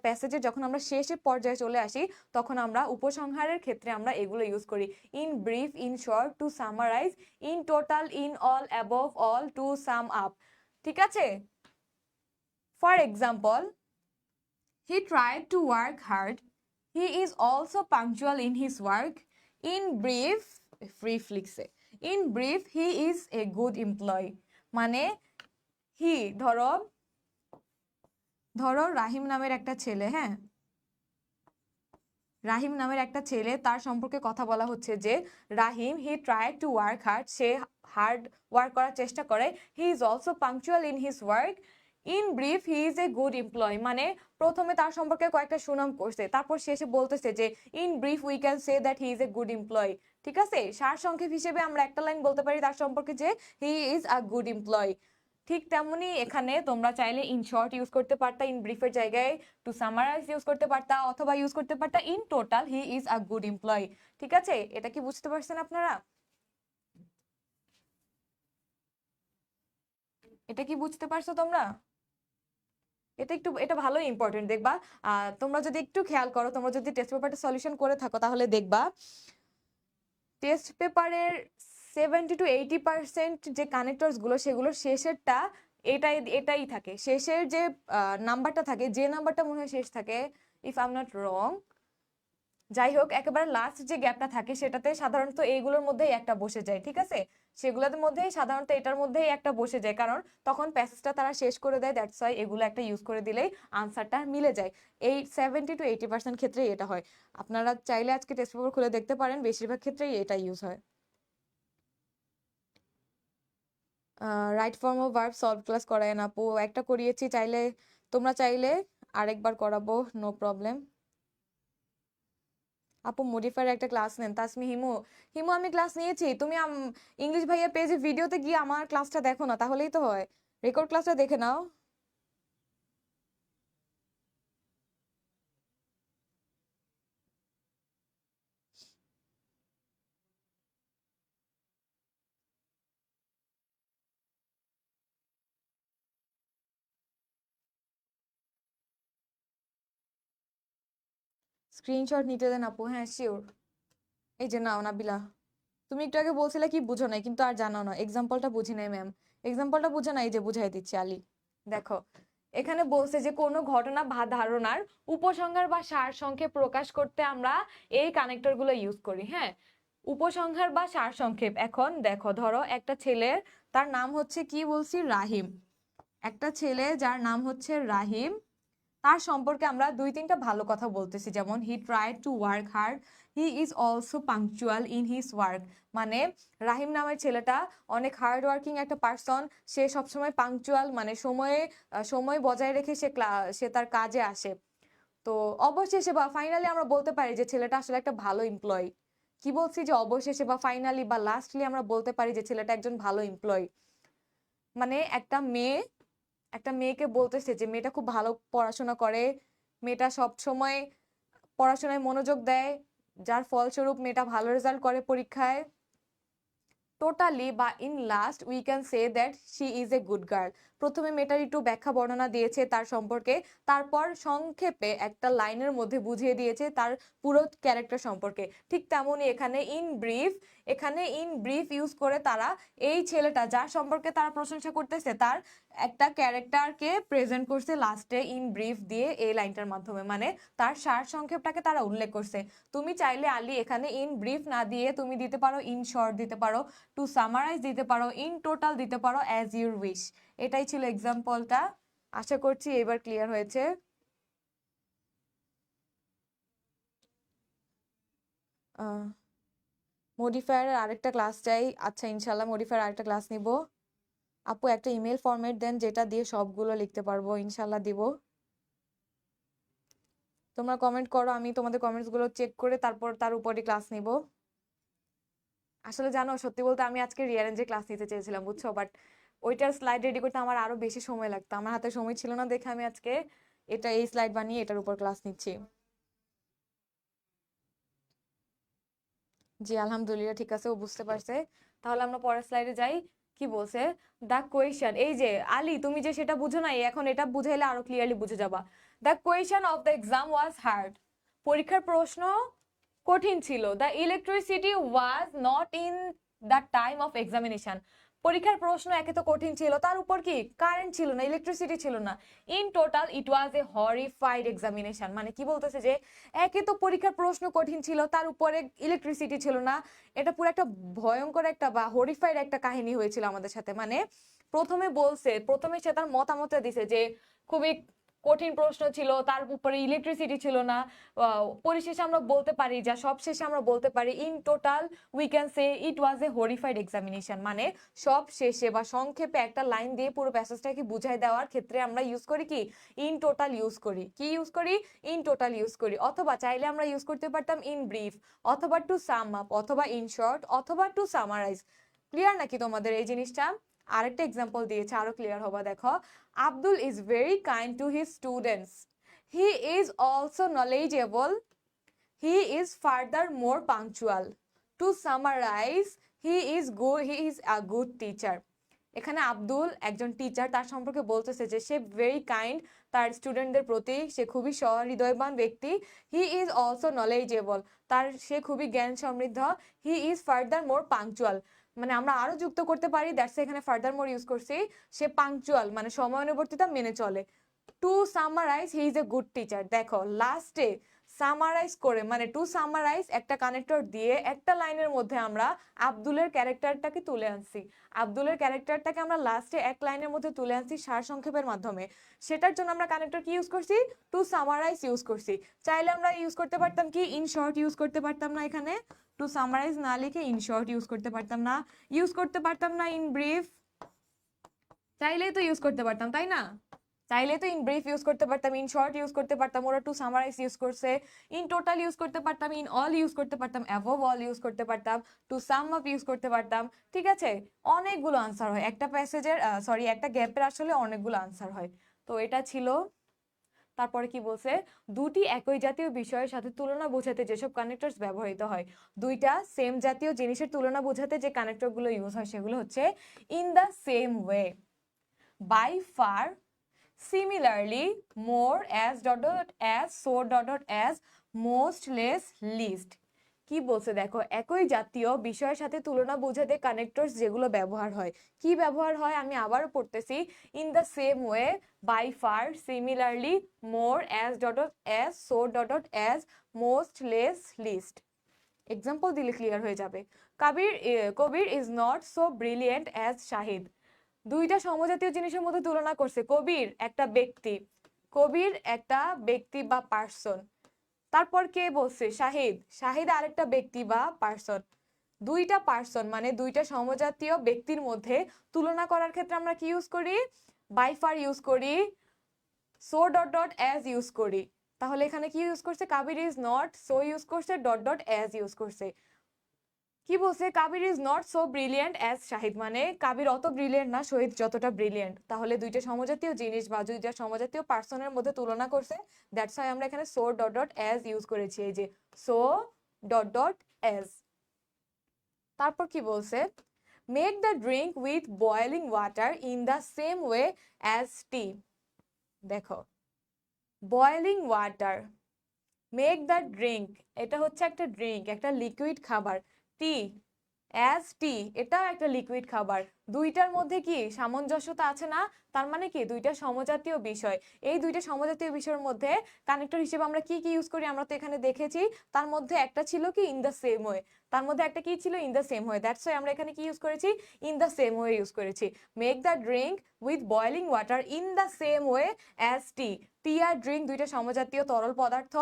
প্যাসেজের যখন আমরা শেষের পর্যায়ে চলে আসি তখন আমরা উপসংহারের ক্ষেত্রে আমরা এগুলো ইউজ করি। In brief, in short, to summarise, in total, in all, above all, to sum up, ঠিক আছে? For example, he tried to work hard, he is also punctual in his work, in brief লিখছে, in brief he is a good employ. মানে he, ধরো রাহিম নামের একটা ছেলে, হ্যাঁ, রাহিম নামের একটা ছেলে, তার সম্পর্কে কথা বলা হচ্ছে যে Rahim, he tried to work hard, সে হার্ড ওয়ার্ক করার চেষ্টা করে, he is also punctual in his work, in brief he is a good employ. মানে প্রথমে তার সম্পর্কে কয়েকটা সুনাম করছে, তারপর শেষে বলতেছে যে in brief we can say that he is a good employ, ঠিক আছে? সার সংক্ষেপ হিসেবে আমরা একটা লাইন বলতে পারি তার সম্পর্কে যে he is a good employ. ঠিক তেমনি এখানে তোমরা চাইলে ইন শর্ট ইউজ করতে পারতা, ইন ব্রিফের জায়গায় টু সামারাইজ ইউজ করতে পারতা, অথবা ইউজ করতে পারতা in total he is a good employee. ঠিক আছে, এটা কি বুঝতে পারছেন আপনারা? এটা কি বুঝতে পারছো তোমরা? এটা ভালো ইম্পর্টেন্ট, দেখবা তোমরা যদি একটু খেয়াল করো, তোমরা যদি টেস্ট পেপারটা সলিউশন করে থাকো তাহলে দেখবা টেস্ট পেপারের 70 to 80% যে কানেক্টরস গুলো সেগুলোর শেষেরটা এটাই থাকে, শেষের যে নাম্বারটা থাকে, যে নাম্বারটা মনে হয় শেষ থাকে, if I am not wrong, যাই হোক একেবারে লাস্ট যে গ্যাপটা থাকে সেটাতে সাধারণত এইগুলোর মধ্যেই একটা বসে যায়। ঠিক আছে, সেগুলোর মধ্যেই সাধারণত এটার মধ্যেই একটা বসে যায়, কারণ তখন প্যাসেজটা তারা শেষ করে দেয়, দ্যাটস ওয়াই এগুলো একটা ইউজ করে দিলেই আনসারটা মিলে যায়। এই 70 to 80% ক্ষেত্রেই এটা হয়। আপনারা চাইলে আজকে টেস্ট পেপার খুলে দেখতে পারেন, বেশিরভাগ ক্ষেত্রেই এটা ইউজ হয়। Right form of verb solve class করায় না আপু, একটা করিয়েছি, তোমরা চাইলে আরেকবার করাবো, নো প্রবলেম। আপু মডিফায়ার একটা ক্লাস নেন। তাসমি, হিমু, হিমু আমি ক্লাস নিয়েছি, তুমি ইংলিশ ভাইয়া পেজে ভিডিওতে গিয়ে আমার ক্লাসটা দেখো না, তাহলেই তো হয়, রেকর্ড ক্লাসটা দেখে নাও। স্ক্রিনশট নিতে দেন আপু, হ্যাঁ শিওর। এই যে নাও নাবিলা, তুমি একটু আগে বলছিলে কি বুঝো নাই, কিন্তু আর জানাও না, এক্সাম্পলটা বুঝি নাই ম্যাম, এক্সাম্পলটা বুঝে নাই, যে বুঝাই দিচ্ছি আলী। দেখো এখানে বলছে যে কোনো ঘটনা বা ধারণার উপসংহার বা সারসংক্ষেপ প্রকাশ করতে আমরা এই কানেক্টর গুলো ইউজ করি। হ্যাঁ, উপসংহার বা সারসংক্ষেপ। এখন দেখো, ধরো একটা ছেলের, তার নাম হচ্ছে কি বলছি, রাহিম, একটা ছেলে যার নাম হচ্ছে রাহিম, তার সম্পর্কে আমরা 2-3টা ভালো কথা বলতেছি, যেমন হি tried to work hard, he is also punctual in his work. মানে রাহিম নামের ছেলেটা অনেক হার্ড ওয়ার্কিং একটা পার্সন, সে সবসময় পাংচুয়াল, মানে সময় বজায় রেখে সে তার কাজে আসে। তো অবশেষে বা ফাইনালি আমরা বলতে পারি যে ছেলেটা আসলে একটা ভালো এমপ্লয়ি। কি বলছি, যে অবশেষে বা ফাইনালি বা লাস্টলি আমরা বলতে পারি যে ছেলেটা একজন ভালো এমপ্লয়ি। মানে একটা মেয়েকে বলতেছে যে মেয়েটা খুব ভালো পড়াশোনা করে, মেয়েটা সব সময় পড়াশোনায় মনোযোগ দেয়, যার ফলস্বরূপ মেয়েটা ভালো রেজাল্ট করে পরীক্ষায়। টোটালি বা in last we can say that she is a good girl. প্রথমে মেয়েটার একটু ব্যাখ্যা বর্ণনা দিয়েছে তার সম্পর্কে, তারপর সংক্ষেপে একটা লাইনের মধ্যে বুঝিয়ে দিয়েছে তার পুরো ক্যারেক্টার সম্পর্কে। ঠিক তেমনই এখানে ইন ব্রিফ ইউজ করে তারা এই ছেলেটা যার সম্পর্কে তারা প্রশংসা করতেছে তার একটা ক্যারেক্টারকে প্রেজেন্ট করছে লাস্টে ইন ব্রিফ দিয়ে, এই লাইনটার মাধ্যমে, মানে তার সার সংক্ষেপটাকে তারা উল্লেখ করছে। তুমি চাইলে আলী এখানে ইন ব্রিফ না দিয়ে তুমি দিতে পারো ইন শর্ট দিতে পারো, টু সামারাইজ দিতে পারো, ইন টোটাল দিতে পারো, অ্যাজ ইউর উইশ। এটাই ছিল এক্সাম্পলটা, আশা করছি এবার ক্লিয়ার হয়েছে। মডিফায়ারের আরেকটা ক্লাস চাই, আচ্ছা ইনশাল্লাহ মডিফায়ার আরেকটা ক্লাস নিব। আপু একটা ইমেল ফরম্যাট দেন যেটা দিয়ে সবগুলো লিখতে পারবো, ইনশাল্লাহ দিব। তোমরা কমেন্ট করো, আমি তোমাদের কমেন্টস গুলো চেক করে তারপর তার উপরে ক্লাস নিব। আসলে জানো সত্যি বলতে আমি আজকে রিয়ারেঞ্জে ক্লাস নিতে চেয়েছিলাম, বুঝছো, বাট ওইটার স্লাইড রেডি করতে আমার আরো বেশি সময় লাগতো, আমার হাতে সময় ছিল না দেখে আমি আজকে এই স্লাইড বানিয়ে এটার উপর ক্লাস নিচ্ছি। জি আলহামদুলিল্লাহ, ঠিক আছে, ও বুঝতে পারছে। তাহলে আমরা পরের স্লাইডে যাই। কি বলছে, দ্য কোয়েশ্চন, এই যে আলী তুমি যে সেটা বুঝো নাই, এখন এটা বুঝাইলে আরো ক্লিয়ারলি বুঝে যাবা। The question of the exam was hard, পরীক্ষার প্রশ্ন কঠিন ছিল। The electricity was not in the time of examination, পরীক্ষার প্রশ্ন একে তো কঠিন ছিল, তার উপর কি কারেন্ট ছিল না, ইলেকট্রিসিটি ছিল না। In total it was A horrified examination, মানে কি বলতেছে যে একে তো পরীক্ষার প্রশ্ন কঠিন ছিল, তার উপরে ইলেকট্রিসিটি ছিল না, এটা পুরো একটা ভয়ঙ্কর একটা বা হরিফাইড একটা কাহিনী হয়েছিল আমাদের সাথে। মানে প্রথমে সে তার মতামতটা দিছে যে খুবই কঠিন প্রশ্ন ছিল, তার উপরে ইলেকট্রিসিটি ছিল না। পরিশেষে আমরা বলতে পারি, যা সব শেষে আমরা বলতে পারি, in total we can say it was A horrified examination. মানে সব শেষে বা সংক্ষেপে একটা লাইন দিয়ে পুরো প্যাসেজটাকে বুঝাই দেওয়ার ক্ষেত্রে আমরা ইউজ করি কি, ইন টোটাল ইউজ করি। কি ইউজ করি, ইন টোটাল ইউজ করি। অথবা চাইলে আমরা ইউজ করতে পারতাম ইন ব্রিফ, অথবা টু সাম আপ, অথবা ইন শর্ট, অথবা টু সামারাইজ। ক্লিয়ার নাকি তোমাদের এই জিনিসটা? আরেকটা এক্সাম্পল দিয়েছে, আরো ক্লিয়ার হবা দেখো। Abdul is very kind to his students, he is also knowledgeable, he is further more punctual, to summarize he is a good teacher. এখানে আব্দুল একজন টিচার, তার সম্পর্কে বলতেছে যে সে ভেরি কাইন্ড তার স্টুডেন্টদের প্রতি, সে খুবই সহৃদয়বান ব্যক্তি। হি ইজ অলসো নলেজেবল, সে খুবই জ্ঞান সমৃদ্ধ। হি ইজ ফার্দার মোর পাংচুয়াল, মানে আমরা আরো যুক্ত করতে পারি, দ্যাটস এখানে ফার্দার মোর ইউজ করছি। সে পাংচুয়াল মানে সময়ানুবর্তিতা মেনে চলে। To summarize he is a good teacher, দেখো লাস্টে সামারাইজ করে মানে টু সামারাইজ একটা কানেক্টর দিয়ে একটা লাইনের মধ্যে আমরা আব্দুলের ক্যারেক্টারটাকে তুলে আনছি। আব্দুলের ক্যারেক্টারটাকে আমরা লাস্টে এক লাইনের মধ্যে তুলে আনছি সারসংক্ষেপের মাধ্যমে। সেটার জন্য আমরা কানেক্টর কি ইউজ করছি? টু সামারাইজ ইউজ করছি। চাইলে আমরা ইউজ করতে পারতাম কি ইন শর্ট ইউজ করতে পারতাম না, এখানে টু সামারাইজ না লিখে ইন শর্ট ইউজ করতে পারতাম না, ইউজ করতে পারতাম না ইন ব্রিফ, চাইলেই তো ইউজ করতে পারতাম তাই না? চাইলে তো ইন ব্রিফ ইউজ করতে পারতাম, ইন শর্ট ইউজ করতে পারতাম, ওরা টু সামারাইজ ইউজ করছে, ইন টোটাল ইউজ করতে পারতাম, ইন অল ইউজ করতে পারতাম, অ্যাবভ অল ইউজ করতে পারতাম, টু সাম আপ ইউজ করতে পারতাম। ঠিক আছে, অনেকগুলো আনসার হয় একটা প্যাসেজের, সরি একটা গ্যাপের আসলে অনেকগুলো আনসার হয়। তো এটা ছিল। তারপরে কি বলছে, দুটি একই জাতীয় বিষয়ের সাথে তুলনা বোঝাতে যেসব কানেক্টরস ব্যবহৃত হয়, দুইটা সেম জাতীয় জিনিসের তুলনা বোঝাতে যে কানেক্টরগুলো ইউজ হয় সেগুলো হচ্ছে in the same way, by far, similarly, more, as dot dot as, so dot dot as, most, less, least। কি বলছে দেখো, একই জাতীয় বিষয়ের সাথে তুলনা বোঝাতে কানেক্টরস যেগুলো ব্যবহার হয়, কি ব্যবহার হয় আমি আবারও পড়তেছি। In the same way, by far, similarly, more, as dot dot as, so dot dot as, most, less, least. Example দিলে ক্লিয়ার হয়ে যাবে। Kabir is not so brilliant as Shahid. দুইটা সমজাতীয় জিনিসের মধ্যে তুলনা করছে। কবির একটা ব্যক্তি, কবির একটা ব্যক্তি বা পার্সন, তারপর কে বলছে শাহিদ, শাহিদ আরেকটা ব্যক্তি বা পার্সন। দুইটা পার্সন মানে দুইটা সমজাতীয় ব্যক্তির মধ্যে তুলনা করার ক্ষেত্রে আমরা কি ইউজ করি? বাই ফার ইউজ করি, so dot dot as use করি। তাহলে এখানে কি ইউজ করছে? Kabir is not, so use করছে, ডট ডট অ্যাজ ইউজ করছে। কি বলছে? Kabir is not so brilliant as Shahid, মানে কাবির অত ব্রিলিয়েন্ট না শহীদ যতটা ব্রিলিয়েন্ট। তাহলে দুইটা সমজাতীয় জিনিস বা দুইটা সমজাতীয় পার্সনের মধ্যে তুলনা করছে, দ্যাটস ওয়াই আমরা এখানে so dot dot as use করেছি, এই যে সো ডট ডট অ্যাজ। তারপর কি বলছে, make the drink with boiling water in the same way as tea. দেখো boiling water, make the drink, এটা হচ্ছে একটা ড্রিঙ্ক, একটা লিকুইড খাবার। টি, অ্যাজ টি, এটাও একটা লিকুইড খাবার। দুইটার মধ্যে কি সামঞ্জস্যতা আছে না? তার মানে কি দুইটা সমজাতীয় বিষয়। এই দুইটা সমজাতীয় বিষয়ের মধ্যে কানেক্টর হিসেবে আমরা কি কি ইউজ করি আমরা তো এখানে দেখেছি। তার মধ্যে একটা ছিল কি ইন দ্য সেম ওয়ে, তার মধ্যে একটা কি ছিল in the same way, that's why আমরা এখানে কি ইউজ করেছি? In the same way use করেছি। Make the drink with boiling water in the same way as tea. Tea আর ড্রিঙ্ক দুইটা সমজাতীয় তরল পদার্থ,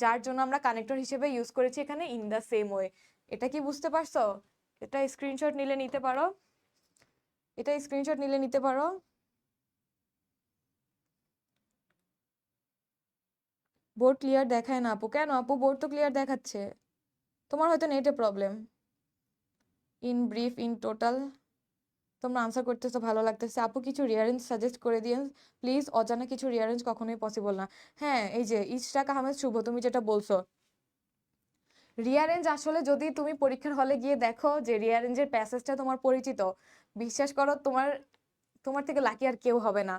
যার জন্য আমরা কানেক্টর হিসেবে ইউজ করেছি এখানে ইন দ্য সেম ওয়ে। এটা কি বুঝতে পারছো? এটা স্ক্রিনশট নিলে নিতে পারো, এটা স্ক্রিনশট নিলে নিতে পারো। বোর্ড ক্লিয়ার দেখায় না আপু, কেন আপু? বোর্ড তো ক্লিয়ার দেখাচ্ছে, তোমার হয়তো নেটে problem. In brief, in total, তোমরা আনসার করতেছো ভালো লাগতেছে। আপু কিছু রিয়ারেঞ্জ সাজেস্ট করে দিন প্লিজ, অজানা কিছু রিয়ারেঞ্জ কখনোই পসিবল না। হ্যাঁ এই যে ইশরাক আহমেদ শুভ, তুমি যেটা বলছো রিয়ারেঞ্জ, আসলে যদি তুমি পরীক্ষার হলে গিয়ে দেখো যে রিয়ারেঞ্জের প্যাসেজটা তোমার পরিচিত, বিশ্বাস করো তোমার তোমার থেকে লাকি আর কেউ হবে না।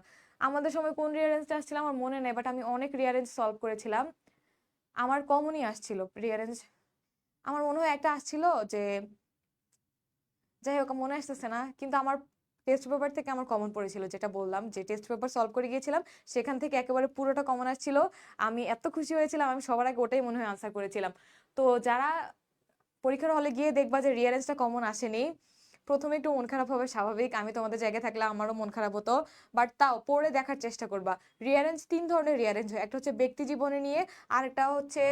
আমাদের সময় কোন রিয়ারেঞ্জটা আসছিল আমার মনে নেই, বাট আমি অনেক রিয়ারেঞ্জ সলভ করেছিলাম, আমার কমনই আসছিল রিয়ারেঞ্জ। আমার মনে হয় একটা আসছিল যে, যাই হোক মনে আসতেছে না, কিন্তু আমার টেস্ট পেপার থেকে আমার কমন পড়েছিল, যেটা বললাম যে টেস্ট পেপার সলভ করে গিয়েছিলাম সেখান থেকে একেবারে পুরোটা কমন আসছিল। আমি এত খুশি হয়েছিলাম, আমি সবার আগে ওটাই মনে হয় আনসার করেছিলাম। তো যারা পরীক্ষার হলে গিয়ে দেখবা যে রিয়ারেঞ্জটা কমন আসেনি, প্রথমে একটু মন খারাপ হবে, স্বাভাবিক, আমি তোমাদের জায়গায় থাকলে আমারও মন খারাপ হতো, বাট তাও পড়ে দেখার চেষ্টা করবা। রিয়ারেঞ্জ তিন ধরনের রিয়ারেঞ্জ হয়, একটা হচ্ছে ব্যক্তি জীবনে নিয়ে, আরেকটা হচ্ছে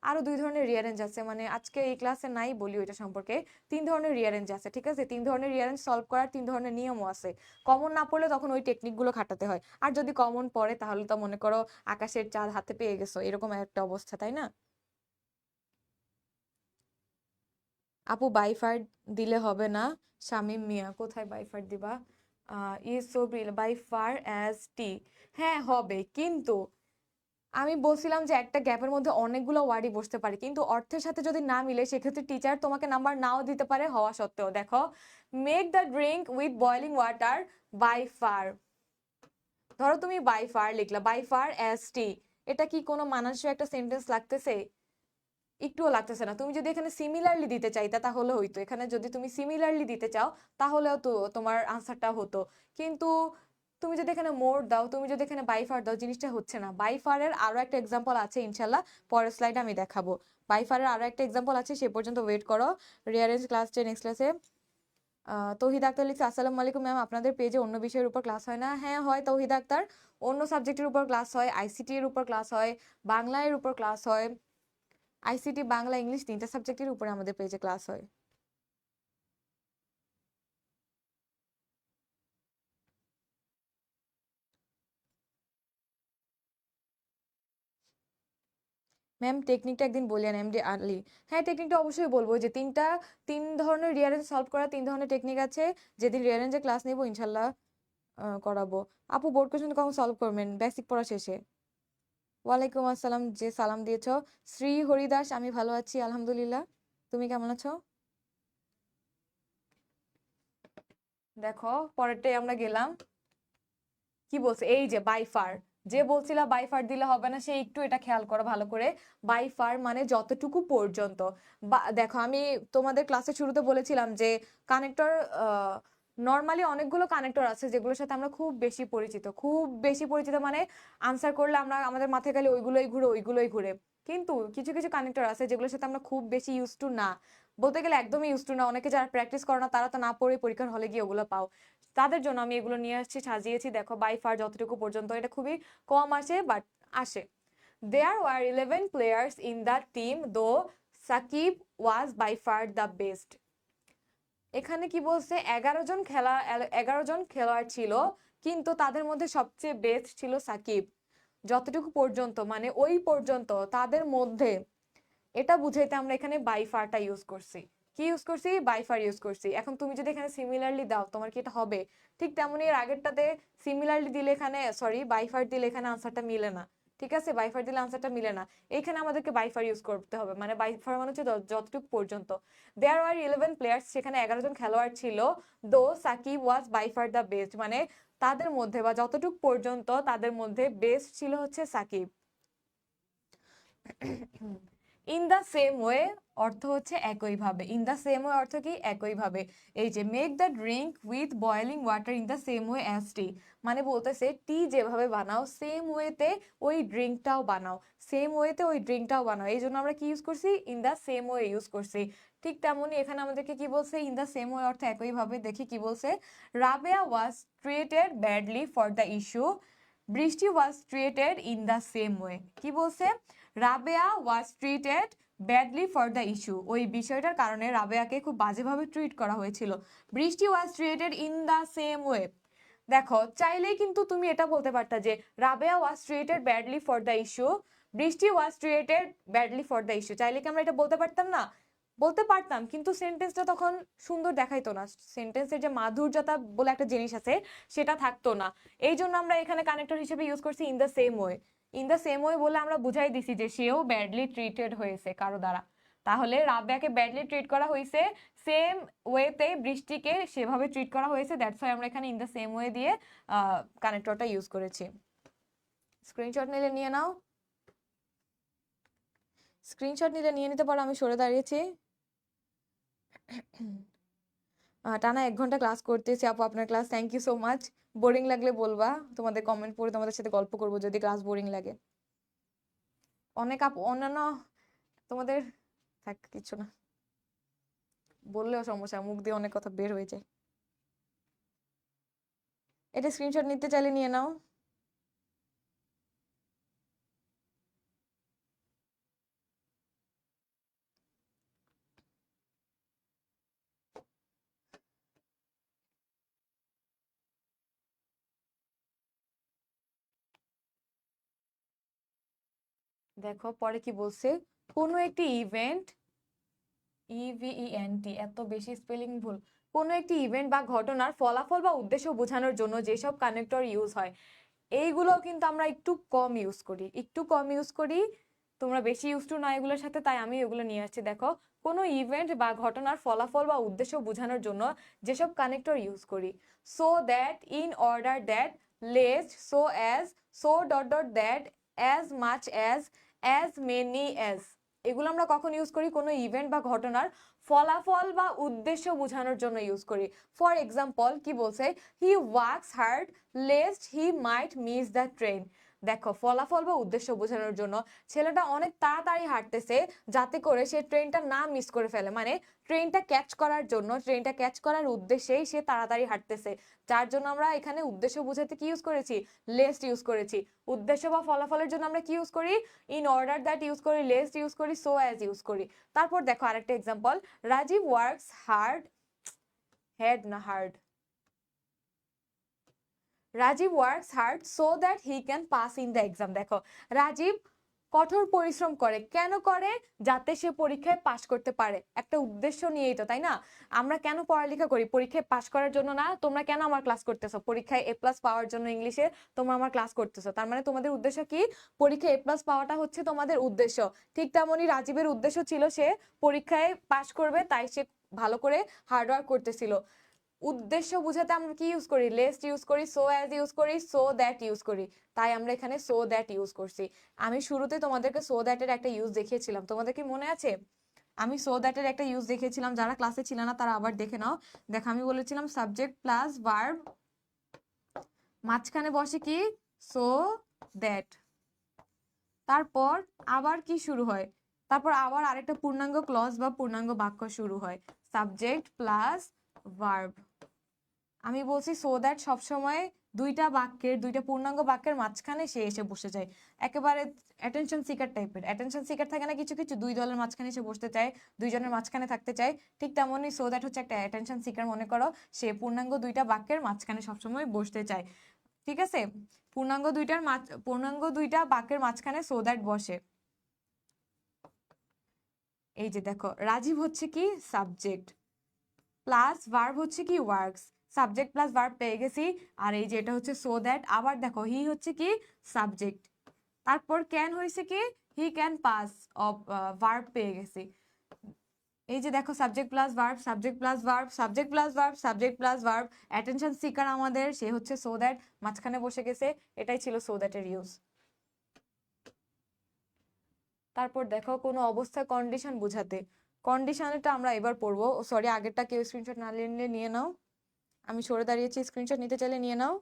আরো দুই ধরনের রিয়ারেঞ্জ আছে, মানে আজকে এই ক্লাসে নাই বলি ওইটা সম্পর্কে। তিন ধরনের রিয়ারেঞ্জ আছে, ঠিক আছে? তিন ধরনের রিয়ারেঞ্জ সলভ করার তিন ধরনের নিয়মও আছে। কমন না পড়লে তখন ওই টেকনিকগুলো খাটাতে হয়, আর যদি কমন পড়ে তাহলে তো মনে করো আকাশের চাঁদ হাতে পেয়ে গেছো, এরকম একটা অবস্থা, তাই না? আপু বাইফার দিলে হবে না, শামীম মিয়া কোথায় বাইফার দিবা? Is so by far as tea. হ্যাঁ হবে, কিন্তু আমি বলছিলাম যে একটা গ্যাপের মধ্যে অনেকগুলো ওয়ার্ডই বসতে পারে, কিন্তু অর্থের সাথে যদি না মিলে সেক্ষেত্রে টিচার তোমাকে নাম্বার নাও দিতে পারে হওয়া সত্ত্বেও। দেখো, make the drink with boiling water by far. ধরো তুমি বাই ফার লিখলা, বাই ফার অ্যাজ টি, এটা কি কোনো মানানসই একটা সেন্টেন্স লাগতেছে? একটুও লাগতেছে না। তুমি যদি এখানে সিমিলারলি দিতে চাইতা তাহলে হইতো, এখানে যদি তুমি সিমিলারলি দিতে চাও তাহলেও তো তোমার আনসারটা হতো। কিন্তু তুমি যদি এখানে মোর দাও, তুমি যদি এখানে বাই ফার দাও, জিনিসটা হচ্ছে না। বাই ফারের আরো একটা এক্সাম্পল আছে, ইনশাল্লাহ পরের স্লাইডে আমি দেখাবো। বাই ফারের আরো একটা এক্সাম্পল আছে, সে পর্যন্ত ওয়েট করো। রিয়ারেঞ্জ ক্লাস 10 নেক্সট ক্লাসে। তৌহিদ আক্তার লিখছে, আসসালামু আলাইকুম ম্যাম, আপনাদের পেজে অন্য বিষয়ের উপর ক্লাস হয় না? হ্যাঁ হয় তৌহিদ আক্তার, অন্য সাবজেক্টের উপর ক্লাস হয়, আইসিটি এর উপর ক্লাস হয়, বাংলা এর উপর ক্লাস হয়। আইসিটি, বাংলা, ইংলিশ 3টা সাবজেক্টের উপরে আমাদের পেজে ক্লাস হয়। ম্যাম টেকনিকটা একদিন বললেন এমডি আলী। হ্যাঁ টেকনিকটা অবশ্যই বলবো, যে তিন ধরনের রিয়ারেঞ্জ সলভ করা 3 ধরনের টেকনিক আছে। যেদিন রিয়ারেঞ্জে ক্লাস নেবো ইনশাল্লাহ করাবো। আপু বোর্ড কোশ্চেন কখন সলভ করবেন? বেসিক পড়া শেষে। ওয়ালাইকুম আসসালাম, যে সালাম দিয়েছো। শ্রী হরিদাস, আমি ভালো আছি আলহামদুলিল্লাহ, তুমি কেমন আছো? দেখো পরেরটাই আমরা গেলাম। কি বলছে, এই যে বাই ফার, যে বলছিলা বাই ফার দিলে হবে না, সে একটু এটা খেয়াল করো ভালো করে। বাই ফার মানে যতটুকু পর্যন্ত। দেখো আমি তোমাদের ক্লাসের শুরুতে বলেছিলাম যে কানেক্টর, নর্মালি অনেকগুলো কানেক্টর আছে যেগুলোর সাথে আমরা খুব বেশি পরিচিত, খুব বেশি পরিচিত মানে আনসার করলে আমরা আমাদের মাথায় গেলে ওইগুলোই ঘুরে, ওইগুলোই ঘুরে। কিন্তু কিছু কিছু কানেক্টর আছে যেগুলোর সাথে আমরা খুব বেশি ইউজ টু না, বলতে গেলে একদমই ইউজ টু না। অনেকে যারা প্র্যাকটিস করো না তারা তো না পড়ে পরীক্ষার হলে গিয়ে ওগুলো পাও। তাদের জন্য আমি এগুলো নিয়ে আসছি, সাজিয়েছি। দেখো বাই ফার যতটুকু পর্যন্ত, এটা খুবই কম আসে বাট আসে। There were 11 players in the team, though Saqib was by far the best. এখানে কি বলছে, 11 জন খেলোয়াড় ছিল, কিন্তু তাদের মধ্যে সবচেয়ে বেস্ট ছিল সাকিব। যতটুকু পর্যন্ত মানে ওই পর্যন্ত, তাদের মধ্যে, এটা বুঝাইতে আমরা এখানে বাই ফারটা ইউজ করছি। কি ইউজ করছি? বাই ফার ইউজ করছি। এখন তুমি যদি এখানে সিমিলারলি দাও, তোমার কি এটা হবে? ঠিক তেমনি এর আগেরটাতে সিমিলারলি দিলে এখানে, সরি বাই ফার দিলে এখানে আনসারটা মিলে না। ঠিক আছে, বাই ফার দিলে আনসারটা মিলে না। এইখানে আমাদেরকে বাই ফার ইউজ করতে হবে, মানে বাই ফার মানে হচ্ছে যতটুকু পর্যন্ত। দেয়ার আর 11 প্লেয়ার্স, সেখানে 11 জন খেলোয়াড় ছিল। দো সাকিব ওয়াজ বাই ফার দ্য বেস্ট, মানে তাদের মধ্যে বা যতটুকু পর্যন্ত তাদের মধ্যে বেস্ট ছিল হচ্ছে Shakib. In the same way অর্থ হচ্ছে একইভাবে। ইন দ্য সেম ওয়ে অর্থ কি? একইভাবে। এই যে make the drink with boiling water in the same way as tea, মানে বলতেছে টি যেভাবে বানাও সেম ওয়েতে ওই ড্রিঙ্কটাও বানাও, সেম ওয়েতে ওই ড্রিঙ্কটাও বানাও। এই জন্য আমরা কি ইউজ করছি? In the same way use করছি। ঠিক তেমনই এখানে আমাদেরকে কি বলছে? ইন দ্য সেম ওয়ে অর্থ একইভাবে। দেখি কি বলছে। Rabeya was treated badly for the issue, Brishti was treated in the same way. কি বলছে? Rabeya was treated badly for the issue, ওই বিষয়টার কারণে রাবেয়াকে খুব বাজেভাবে ট্রিট করা হয়েছিল। Brishti was treated in the same way. দেখো চাইলেই কিন্তু তুমি এটা বলতে পারতা যে Rabeya was treated badly for the issue, Brishti was treated badly for the issue. চাইলে কি আমরা এটা বলতে পারতাম না? বলতে পারতাম, কিন্তু সেন্টেন্সটা তখন সুন্দর দেখাইতো না। সেন্টেন্সের যে মাধুর্যতা বলে একটা জিনিস আছে, সেটা থাকতো না। এই জন্য আমরা এখানে কানেক্টর হিসেবে ইউজ করছি in the same way. In the same way বলে আমরা বুঝাই দিছি যে সেও ব্যাডলি ট্রিটেড হয়েছে কারো দ্বারা। তাহলে রাবেয়াকে ব্যাডলি ট্রিট করা হয়েছে, সেম ওয়েতে বৃষ্টিকে সেভাবে ট্রিট করা হয়েছে। দ্যাটস ওয়াই আমরা এখানে ইন দ্য সেম ওয়ে দিয়ে কানেক্টরটা ইউজ করেছি। স্ক্রিনশট নিলে নিয়ে নাও, স্ক্রিনশট নিলে নিয়ে নিতে পারো, আমি সরে দাঁড়িয়েছি। টানা 1 ঘন্টা ক্লাস করতেছি আপু, আপনার class, thank you so much. Boring লাগলে বলবা, তোমাদের কমেন্ট পড়ে তোমাদের সাথে গল্প করবো যদি ক্লাস বোরিং লাগে। অনেক আপু অন্যান্য তোমাদের, থাক কিছু না, বললেও সমস্যা, মুখ দিয়ে অনেক কথা বের হয়ে যায়। এটা স্ক্রিনশট নিতে চাইলে নিয়ে নাও। দেখো পরে কি বলছে, কোনো একটি ইভেন্ট ইভিইএনটি, এত বেশি স্পেলিং ভুল। কোনো একটি ইভেন্ট বা ঘটনার ফলাফল বা উদ্দেশ্য বোঝানোর জন্য যেসব কানেক্টর ইউজ হয়, এইগুলো কিন্তু আমরা একটু কম ইউজ করি, তোমরা বেশি ইউজ টু না এগুলোর সাথে, তাই আমি এগুলো নিয়ে আসছি। দেখো, কোনো ইভেন্ট বা ঘটনার ফলাফল বা উদ্দেশ্য বোঝানোর জন্য যেসব কানেক্টর ইউজ করি, so that, in order that, lest, so as, so dot dot that, as much as many as, এগুলো আমরা কখন ইউজ করি? কোনো ইভেন্ট বা ঘটনার ফলাফল বা উদ্দেশ্য বোঝানোর জন্য ইউজ করি। ফর এক্সাম্পল, কি বলছে? He works hard lest he might miss the train. দেখো, ফলাফল বা উদ্দেশ্য বোঝানোর জন্য ছেলেটা অনেক তাড়াতাড়ি হাঁটতেছে যাতে করে সে ট্রেনটা না মিস করে ফেলে, মানে ট্রেনটা ক্যাচ করার জন্য, ট্রেনটা ক্যাচ করার উদ্দেশ্যেই সে তাড়াতাড়ি হাঁটতেছে, যার জন্য আমরা এখানে উদ্দেশ্য বোঝাতে কি ইউজ করেছি? লেস্ট ইউজ করেছি। উদ্দেশ্য বা ফলাফলের জন্য আমরা কি ইউজ করি? ইন অর্ডার দ্যাট ইউজ করি, লেস্ট ইউজ করি, সো অ্যাজ ইউজ করি। তারপর দেখো আরেকটা example, Rajiv works hard, head না hard, Rajiv works hard so that he can pass in the exam. দেখো, রাজীব কঠোর পরিশ্রম করে, কেন করে? যাতে সে পরীক্ষায় পাশ করতে পারে, একটা উদ্দেশ্য নিয়েই তো, তাই না? আমরা কেন পড়ালেখা করি? পরীক্ষায় পাশ করার জন্য না। তোমরা কেন আমার ক্লাস করতেছো? পরীক্ষায় এ প্লাস পাওয়ার জন্য ইংলিশে তোমরা আমার ক্লাস করতেছো, তার মানে তোমাদের উদ্দেশ্য কি? পরীক্ষায় এ প্লাস পাওয়াটা হচ্ছে তোমাদের উদ্দেশ্য। ঠিক তেমনই রাজীবের উদ্দেশ্য ছিল সে পরীক্ষায় পাশ করবে, তাই সে ভালো করে হার্ডওয়ার্ক করতেছিল। উদ্দেশ্য বোঝাতে আমরা কি ইউজ করি? লেস্ট ইউজ করি, সো অ্যাজ ইউজ করি, সো দ্যাট ইউজ করি, তাই আমরা এখানে সো দ্যাট ইউজ করছি। আমি শুরুতে তোমাদেরকে সো দ্যাটের একটা ইউজ দেখিয়েছিলাম, তোমাদের কি মনে আছে? আমি সো দ্যাটের একটা ইউজ দেখিয়েছিলাম, যারা ক্লাসে ছিল না তারা আবার দেখে নাও। দেখো, আমি বলেছিলাম সাবজেক্ট প্লাস ভার্ব, মাঝখানে বসে কি? সো দ্যাট, তারপর আবার কি শুরু হয়? তারপর আবার আরেকটা পূর্ণাঙ্গ ক্লজ বা পূর্ণাঙ্গ বাক্য শুরু হয়, সাবজেক্ট প্লাস ভার্ব। আমি বলছি সো দ্যাট সবসময় দুইটা পূর্ণাঙ্গ বাক্যের মাঝখানে সে এসে বসে যায়, একেবারে অ্যাটেনশন সিকার টাইপের। অ্যাটেনশন সিকার থাকে না কিছু কিছু, দুই দলের মাঝখানে এসে বসতে চায়, দুইজনের মাঝখানে থাকতে চায়, ঠিক তেমনই সো দ্যাট হচ্ছে একটা অ্যাটেনশন সিকার। মনে করো সে পূর্ণাঙ্গ দুইটা বাক্যের মাঝখানে সবসময় বসতে চায়, ঠিক আছে? পূর্ণাঙ্গ দুইটা বাক্যের মাঝখানে সো দ্যাট বসে। এই যে দেখো, রাজীব হচ্ছে কি? সাবজেক্ট, প্লাস ভার্ব হচ্ছে কি? ওয়ার্কস। সাবজেক্ট প্লাস ভার্ব পেয়ে গেছি, আর এই যে এটা হচ্ছে সো দ্যাট। আবার দেখো, হি হচ্ছে কি? সাবজেক্ট, তারপর ক্যান হয়েছে কি? হি ক্যান পাস, অফ ভার্ব পেয়ে গেছি। এই যে দেখো, subject plus verb, subject plus verb, subject plus verb, subject plus verb, attention seeker আমাদের, সে হচ্ছে সো দ্যাট, মাঝখানে বসে গেছে, এটাই ছিল সো দ্যাটের ইউজ। তারপর দেখো, কোনো অবস্থা কন্ডিশন বোঝাতে, কন্ডিশনটা আমরা এবার পড়বো। সরি, আগেরটা কেউ স্ক্রিনশট না নিলে নিয়ে নাও, আমি সরে দাঁড়িয়েছি, স্ক্রিনশট নিতে চাইলে নিয়ে নাও।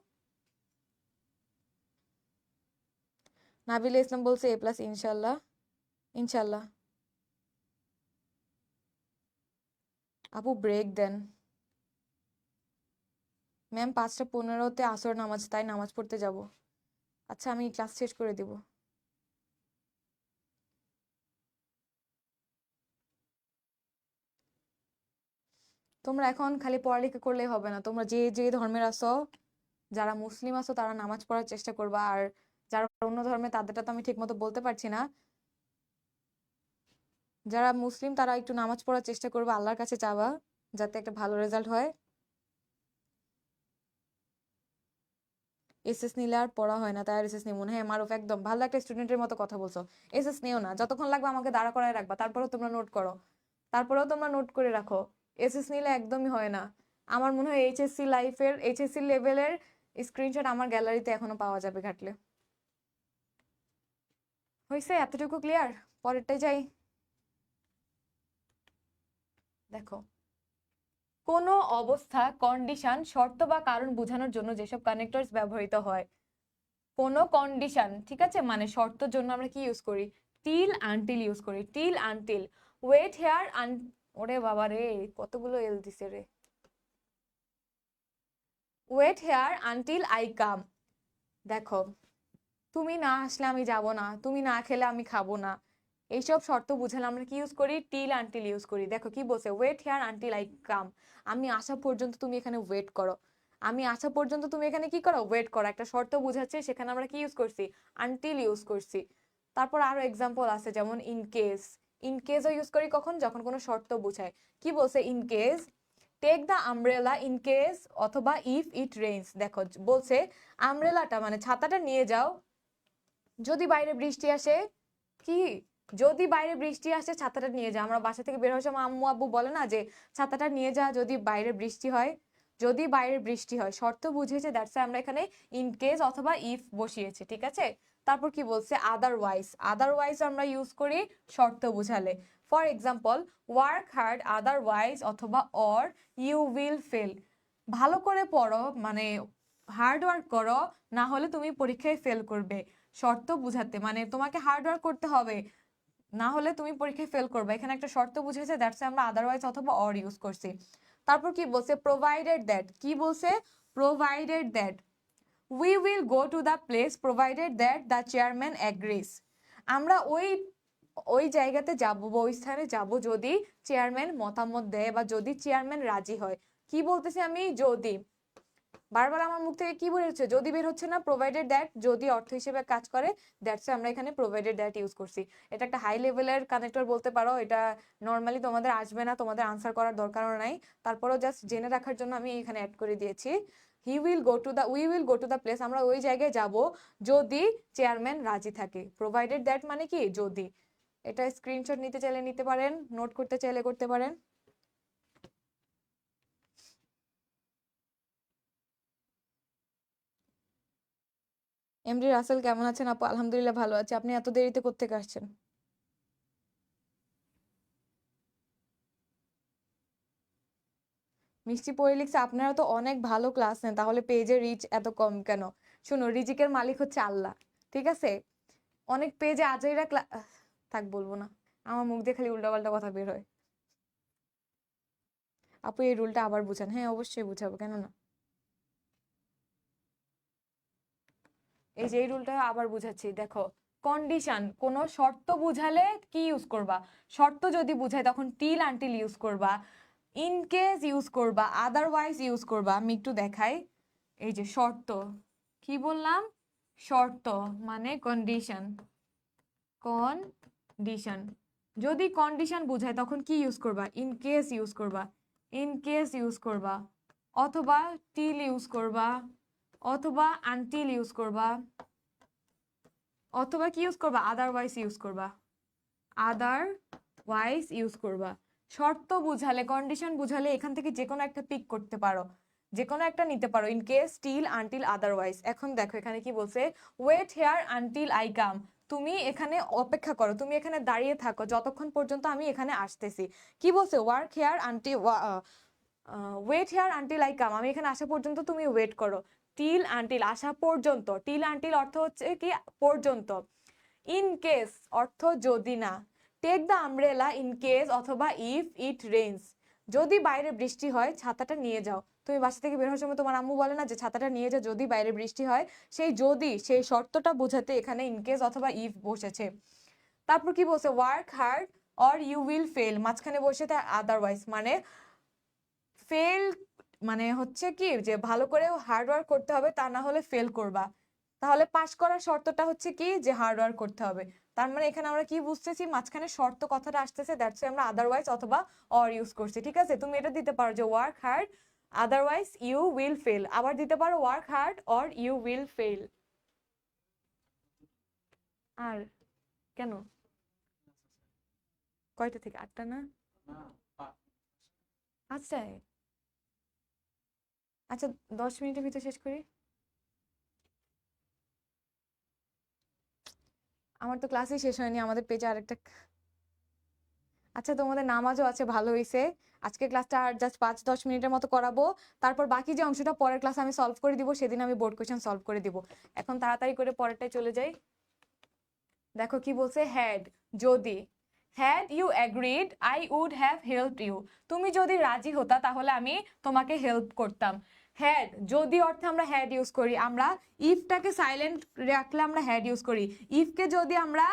নাবিলা ইসলাম বলছে এ প্লাস, ইনশাল্লাহ, ইনশাল্লাহ। আপু ব্রেক দেন। ম্যাম 5:15-তে আসর নামাজ, তাই নামাজ পড়তে যাব। আচ্ছা, আমি ক্লাস শেষ করে দিব। তোমরা এখন খালি পড়ালেখা করলেই হবে না, তোমরা যে যে ধর্মের আছো, যারা মুসলিম আছো তারা নামাজ পড়ার চেষ্টা করবা, আর যারা অন্য ধর্মে তাদেরটা তো আমি ঠিক মতো বলতে পারছি না। যারা মুসলিম তারা একটু নামাজ পড়ার চেষ্টা করবা, আল্লাহর কাছে চাবা যাতে একটা ভালো রেজাল্ট হয়। এসএস নিলে আর পড়া হয় না, তাই আর এসএস নিব না। হ্যাঁ মারুফ, একদম ভালো একটা স্টুডেন্টের মতো কথা বলছো। এসএস নিও না, যতক্ষণ লাগবে আমাকে দাঁড়া করায় রাখবা, তারপরেও তোমরা নোট করে রাখো। এসএস নিলে একদমই হয় না। আমার মনে হয় এইচএসসি লেভেলের স্ক্রিনশট আমার গ্যালারিতে এখনো পাওয়া যাবে ঘাটলে। হয়েছে? এতটুকু ক্লিয়ার? পরেরটাই যাই। দেখো, কোনো অবস্থা, কন্ডিশন, শর্ত বা কারণ বোঝানোর জন্য যেসব কানেক্টরস ব্যবহৃত হয়, কোনো কন্ডিশন, ঠিক আছে, মানে শর্তর জন্য আমরা কি ইউজ করি? টিল আনটিল ইউজ করি, টিল আনটিল। ওয়েট হেয়ার ওরে বাবা রে, কতগুলো এল দিছে রে। Wait here until I come. দেখো, তুমি না আসলে আমি যাব না, তুমি না খেলে আমি খাবো না, এইসব শর্ত বুঝালে আমরা কি ইউজ করি? টিল আনটিল ইউজ করি। দেখো কি বলছে, wait here until I come, আমি আসা পর্যন্ত তুমি এখানে ওয়েট করো। আমি আসা পর্যন্ত তুমি এখানে কি করো? ওয়েট করো। একটা শর্ত বুঝাচ্ছে, সেখানে আমরা কি ইউজ করছি? আনটিল ইউজ করছি। তারপর আরো এক্সাম্পল আছে, যেমন ইন কেস, ইন কেসও ইউজ করি কখন, যখন কোনো শর্ত বোঝায়। কি বলছে, in case take the umbrella in case অথবা ইফ ইট রেইনস। দেখো বলছে আমব্রেলাটা মানে ছাতাটা নিয়ে যাও যদি বাইরে বৃষ্টি আসে। কি, যদি বাইরে বৃষ্টি আসে ছাতাটা নিয়ে যা। আমরা বাসা থেকে বের হওয়ার সময় আম্মু আব্বু বলে না যে ছাতাটা নিয়ে যা যদি বাইরে বৃষ্টি হয়। যদি বাইরে বৃষ্টি হয়, শর্ত বুঝিয়েছে, দ্যাটস আমরা এখানে ইন কেস অথবা ইফ বসিয়েছি, ঠিক আছে। তারপর কি বলছে, আদারওয়াইজ। আদারওয়াইজ আমরা ইউজ করি শর্ত বুঝালে। For example, work hard otherwise অথবা অর ইউ উইল ফেল। ভালো করে পড়ো মানে হার্ড ওয়ার্ক করো, না হলে তুমি পরীক্ষায় ফেল করবে। শর্ত বুঝাতে মানে তোমাকে হার্ড ওয়ার্ক করতে হবে, না হলে তুমি পরীক্ষায় ফেল করবে। এখানে একটা শর্ত বুঝেছে, দ্যাটস আমরা আদারওয়াইজ অথবা অর ইউজ করছি। তারপর কি বলছে, প্রোভাইডেড দ্যাট। কি বলছে, provided that we will go to the place provided that the chairman agrees. আমরা ওই জায়গাতে যাব বা ওই স্থানে যাব যদি চেয়ারম্যান মতামত দেয় বা যদি চেয়ারম্যান রাজি হয়। কি বলতেছি আমি, যদি। বারবার আমার মুখ থেকে কি বের হচ্ছে, যদি বের হচ্ছে না। প্রোভাইডেড দ্যাট যদি অর্থ হিসেবে কাজ করে, দ্যাটস আমরা এখানে প্রোভাইডেড দ্যাট ইউজ করছি। এটা একটা হাই লেভেলের কানেক্টর বলতে পারো। এটা নর্মালি তোমাদের আসবে না, তোমাদের আনসার করার দরকারও নাই, তারপরেও জাস্ট জেনে রাখার জন্য আমি এখানে অ্যাড করে দিয়েছি। We will go to the place, আমরা ওই জায়গায় যাব যদি চেয়ারম্যান রাজি থাকে। প্রোভাইডেড দ্যাট মানে কি, যদি। এটা স্ক্রিনশট নিতে চাইলে নিতে পারেন, নোট করতে চাইলে করতে পারেন। এমডি রাসেল কেমন আছেন আপু? আলহামদুলিল্লাহ ভালো আছি। আপনি এত দেরিতে কোত্থেকে আসছেন? মিষ্টি পড়ে লিখছে, আপনারা তো অনেক ভালো ক্লাস নেন, তাহলে পেজে রিচ এত কম কেন? শুনো, রিজিকের মালিক হচ্ছে আল্লাহ, ঠিক আছে। অনেক পেজে আজাইরা থাক, বলবো না, আমার মুখ দিয়ে খালি উল্টাপাল্টা কথা বের হয়। আপু এই রুলটা আবার বুঝান। হ্যাঁ অবশ্যই বুঝাবো, কেন না। এই যে এই রুলটা আবার বুঝাচ্ছি, দেখো। কন্ডিশন, কোন শর্ত বুঝালে কি ইউজ করবা। শর্ত যদি বুঝায় তখন টিল আনটিল ইউজ করবা, ইন কেস ইউজ করবা, আদারওয়াইজ ইউজ করবা। আমি একটু দেখাই। এই যে শর্ত, কি বললাম, শর্ত মানে কন্ডিশন। কন্ডিশন, যদি কন্ডিশন বুঝায় তখন কি ইউজ করবা, ইন কেস ইউজ করবা। ইন কেস ইউজ করবা, অথবা টিল ইউজ করবা, অথবা আনটিল ইউজ করবা, অথবা কি ইউজ করবা, আদারওয়াইজ ইউজ করবা। আদারওয়াইজ ইউজ করবা। শর্ত বুঝালে, কন্ডিশন বুঝালে এখান থেকে যে কোনো একটা পিক করতে পারো, যে কোনো একটা নিতে পারো, in case, till, until, otherwise. এখন দেখো এখানে কি বলছে, wait here until I come. তুমি এখানে অপেক্ষা করো, তুমি এখানে দাঁড়িয়ে থাকো যতক্ষণ পর্যন্ত আমি এখানে আসতেছি। কি বলছে, work here until, wait here until I come, আমি এখানে আসা পর্যন্ত তুমি ওয়েট করো। টিল আনটিল, আসা পর্যন্ত। টিল আনটিল অর্থ হচ্ছে কি, পর্যন্ত। ইন কেস অর্থ যদি না। Take the umbrella in case অথবা ইফ ইট রেইনস, যদি বাইরে বৃষ্টি হয় ছাতাটা নিয়ে যাও। তুমি বাসা থেকে বের হওয়ার সময় তোমার আম্মু বলে না যে ছাতাটা নিয়ে যাও যদি বাইরে বৃষ্টি হয়। সেই যদি, সেই শর্তটা বোঝাতে এখানে ইন কেস অথবা ইফ বসেছে। তারপর কি বলছে, work hard or you will fail, মাঝখানে বসে তার আদারওয়াইজ মানে ফেল, মানে হচ্ছে কি যে ভালো করে হার্ড ওয়ার্ক করতে হবে, তা না হলে ফেল করবা। তাহলে পাশ করার শর্তটা হচ্ছে কি, যে হার্ড ওয়ার্ক করতে হবে। তার মানে এখানে আমরা কি বুঝতেছি, মাঝখানে শর্ত কথাটা আসতেছে, দ্যাটস আমরা আদারওয়াইজ অথবা অর ইউজ করছি, ঠিক আছে। তুমি এটা দিতে পারো যে work hard otherwise you will fail, আবার দিতে পারো work hard or you will fail. আর কেন, কয়টা থেকে? 8টা না? আচ্ছা আচ্ছা, 10 মিনিটের ভিতরে শেষ করি। আমার তো ক্লাসই শেষ হয়নি, আমাদের পেজে আরেকটা। আচ্ছা তোমাদের নামাজও আছে, ভালো হয়েছে। আজকে ক্লাসটা আর জাস্ট 5-10 মিনিটের মতো করাবো, তারপর বাকি যে অংশটা পরের ক্লাসে আমি সলভ করে দিব, সেদিন আমি বোর্ড কোয়েশ্চেন সলভ করে দিব। এখন তাড়াতাড়ি করে পরেরটায় চলে যাই। দেখো কি বলছে, হ্যাড যদি, had you agreed I would have helped you, তুমি যদি রাজি হতা তাহলে আমি তোমাকে হেল্প করতাম। হ্যাড, যদি অর্থে আমরা হ্যাড ইউজ করি। আমরা ইফটাকে সাইলেন্ট রাখলে আমরা হ্যাড ইউজ করি। ইফকে যদি আমরা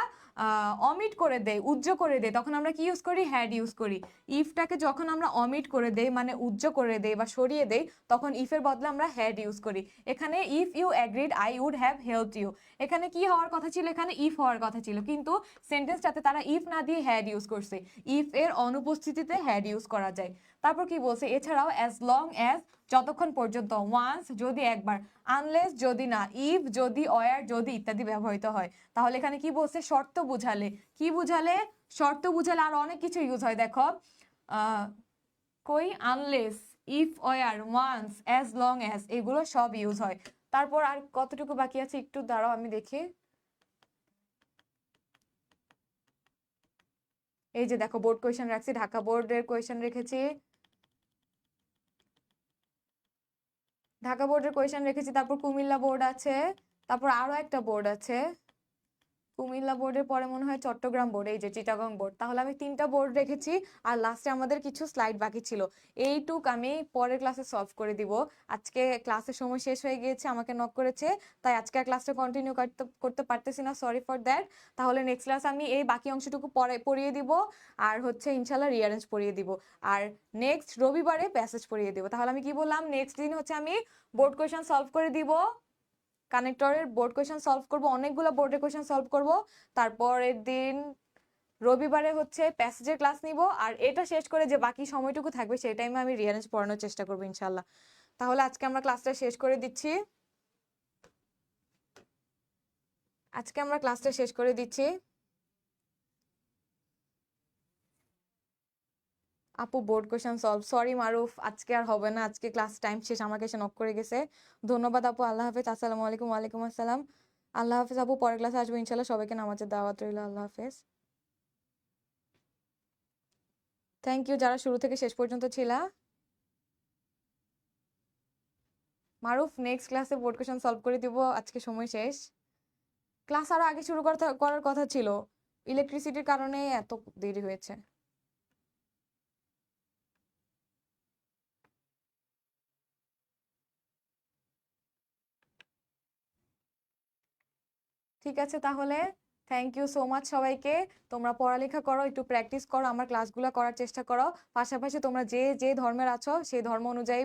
অমিট করে দেই, উজ্জ করে দেই, তখন আমরা কি ইউজ করি? হ্যাড ইউজ করি। ইফটাকে যখন আমরা অমিট করে দেই মানে উজ্জ করে দেই বা সরিয়ে দেই, তখন ইফের বদলে আমরা হ্যাড ইউজ করি। এখানে if you agreed I would have helped you, এখানে কি হওয়ার কথা ছিল? এখানে ইফ হওয়ার কথা ছিল, কিন্তু সেন্টেন্সটাতে তারা ইফ না দিয়ে হ্যাড ইউজ করছে। ইফ এর অনুপস্থিতিতে হ্যাড ইউজ করা যায়। তারপর কি বলছে? এছাড়াও অ্যাজ লং অ্যাজ, যতক্ষণ পর্যন্ত, ওয়ান্স যদি একবার, আনলেস যদি না, ইফ যদি, অয়ার যদি ইত্যাদি ব্যবহৃত হয়। তাহলে এখানে কি বলছে? শর্ত বুঝালে। কি বুঝালে? শর্ত বুঝালে আর অনেক কিছু ইউজ হয়। দেখো কই, unless, if, or, once, as long as, এগুলো সব ইউজ হয়। তারপর আর কতটুকু বাকি আছে একটু দাঁড়াও আমি দেখি। এই যে দেখো বোর্ড কোয়েশ্চেন রাখছি, ঢাকা বোর্ডের কোয়েশ্চেন রেখেছি, ঢাকা বোর্ডের কোয়েশ্চেন রেখেছি, তারপর কুমিল্লা বোর্ড আছে, তারপর আরো একটা বোর্ড আছে, কুমিল্লা বোর্ডের পরে মনে হয় চট্টগ্রাম বোর্ড, এই যে চিটাগং বোর্ড। তাহলে আমি 3টা বোর্ড রেখেছি, আর লাস্টে আমাদের কিছু স্লাইড বাকি ছিল। এইটুক আমি পরের ক্লাসে সলভ করে দিব। আজকে ক্লাসের সময় শেষ হয়ে গিয়েছে, আমাকে নক করেছে, তাই আজকে আর ক্লাসটা কন্টিনিউ করতে পারতেছি না, সরি ফর দ্যাট। তাহলে নেক্সট ক্লাস আমি এই বাকি অংশটুকু পড়িয়ে দিব, আর হচ্ছে ইনশাল্লাহ রিঅ্যারেঞ্জ পড়িয়ে দিব, আর নেক্সট রবিবারে প্যাসেজ পড়িয়ে দিব। তাহলে আমি কি বললাম? নেক্সট দিন হচ্ছে আমি বোর্ড কোয়েশ্চেন সলভ করে দিব, কানেক্টরের বোর্ড কোয়েশ্চেন সলভ করব, অনেকগুলো বোর্ডের কোয়েশ্চেন সলভ করব। তারপরের দিন রবিবারে হচ্ছে প্যাসেজের ক্লাস নিব, আর এটা শেষ করে যে বাকি সময়টুকু থাকবে সেই টাইমে আমি রিঅ্যারেঞ্জ পড়ানোর চেষ্টা করবো ইনশাল্লাহ। তাহলে আজকে আমরা ক্লাসটা শেষ করে দিচ্ছি, আজকে আমরা ক্লাসটা শেষ করে দিচ্ছি। আপু বোর্ড কোয়েশ্চেন সলভ, সরি মারুফ, আজকে আর হবে না, আজকে ক্লাস টাইম শেষ, আমাকে এসে নক করে গেছে। ধন্যবাদ আপু, আল্লাহ হাফেজ, আসসালামু আলাইকুম। ওয়ালাইকুম আসসালাম, আল্লাহ হাফেজ আপু, পরের ক্লাসে আসবো ইনশাল্লাহ, সবাইকে নামাজের দাওয়াত রইল, আল্লাহ হাফেজ। থ্যাংক ইউ যারা শুরু থেকে শেষ পর্যন্ত ছিলা। মারুফ নেক্সট ক্লাসে বোর্ড কোয়েশ্চেন সলভ করে দিব, আজকে সময় শেষ। ক্লাস আরো আগে শুরু করার কথা ছিল, ইলেকট্রিসিটির কারণে এত দেরি হয়েছে। ঠিক আছে তাহলে, থ্যাংক ইউ সো মাচ সবাইকে। তোমরা পড়ালেখা করো, একটু প্র্যাকটিস করো, আমার ক্লাসগুলো করার চেষ্টা করো। পাশাপাশি তোমরা যে যে ধর্মের আছো সেই ধর্ম অনুযায়ী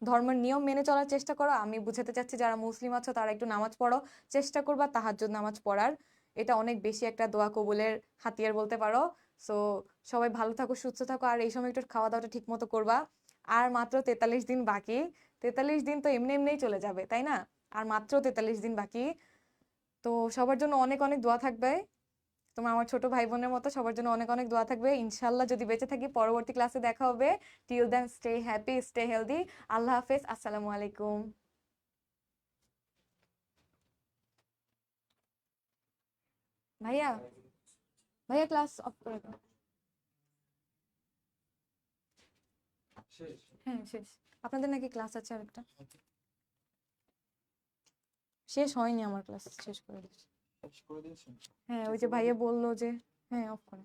ধর্মের নিয়ম মেনে চলার চেষ্টা করো। আমি বুঝাতে চাচ্ছি যারা মুসলিম আছো তারা একটু নামাজ পড়ো, চেষ্টা করবা তাহাজ্জুদ নামাজ পড়ার, এটা অনেক বেশি একটা দোয়া কবুলের হাতিয়ার বলতে পারো। সো সবাই ভালো থাকো, সুস্থ থাকো, আর এই সময় একটু খাওয়া দাওয়াটা ঠিক মতো করবা। আর মাত্র 43 দিন বাকি, 43 দিন তো এমনি এমনিই চলে যাবে তাই না? আর মাত্র 43 দিন বাকি। তো সবার জন্য অনেক অনেক দোয়া থাকবে, তোমার আমার ছোট ভাই বোনের মতো সবার জন্য অনেক অনেক দোয়া থাকবে। ইনশাল্লাহ যদি বেঁচে থাকি পরবর্তী ক্লাসে দেখা হবে। Till then stay happy, stay healthy, আল্লাহ হাফেজ, আসসালামু আলাইকুম। ভাইয়া, ভাইয়া ক্লাস অফ করে দাও। হ্যাঁ শেষ, আপনাদের নাকি ক্লাস আছে আরেকটা? শেষ হয়নি আমার ক্লাস, শেষ করে দিচ্ছি। হ্যাঁ ওই যে ভাইয়া বললো যে, হ্যাঁ অফ করে।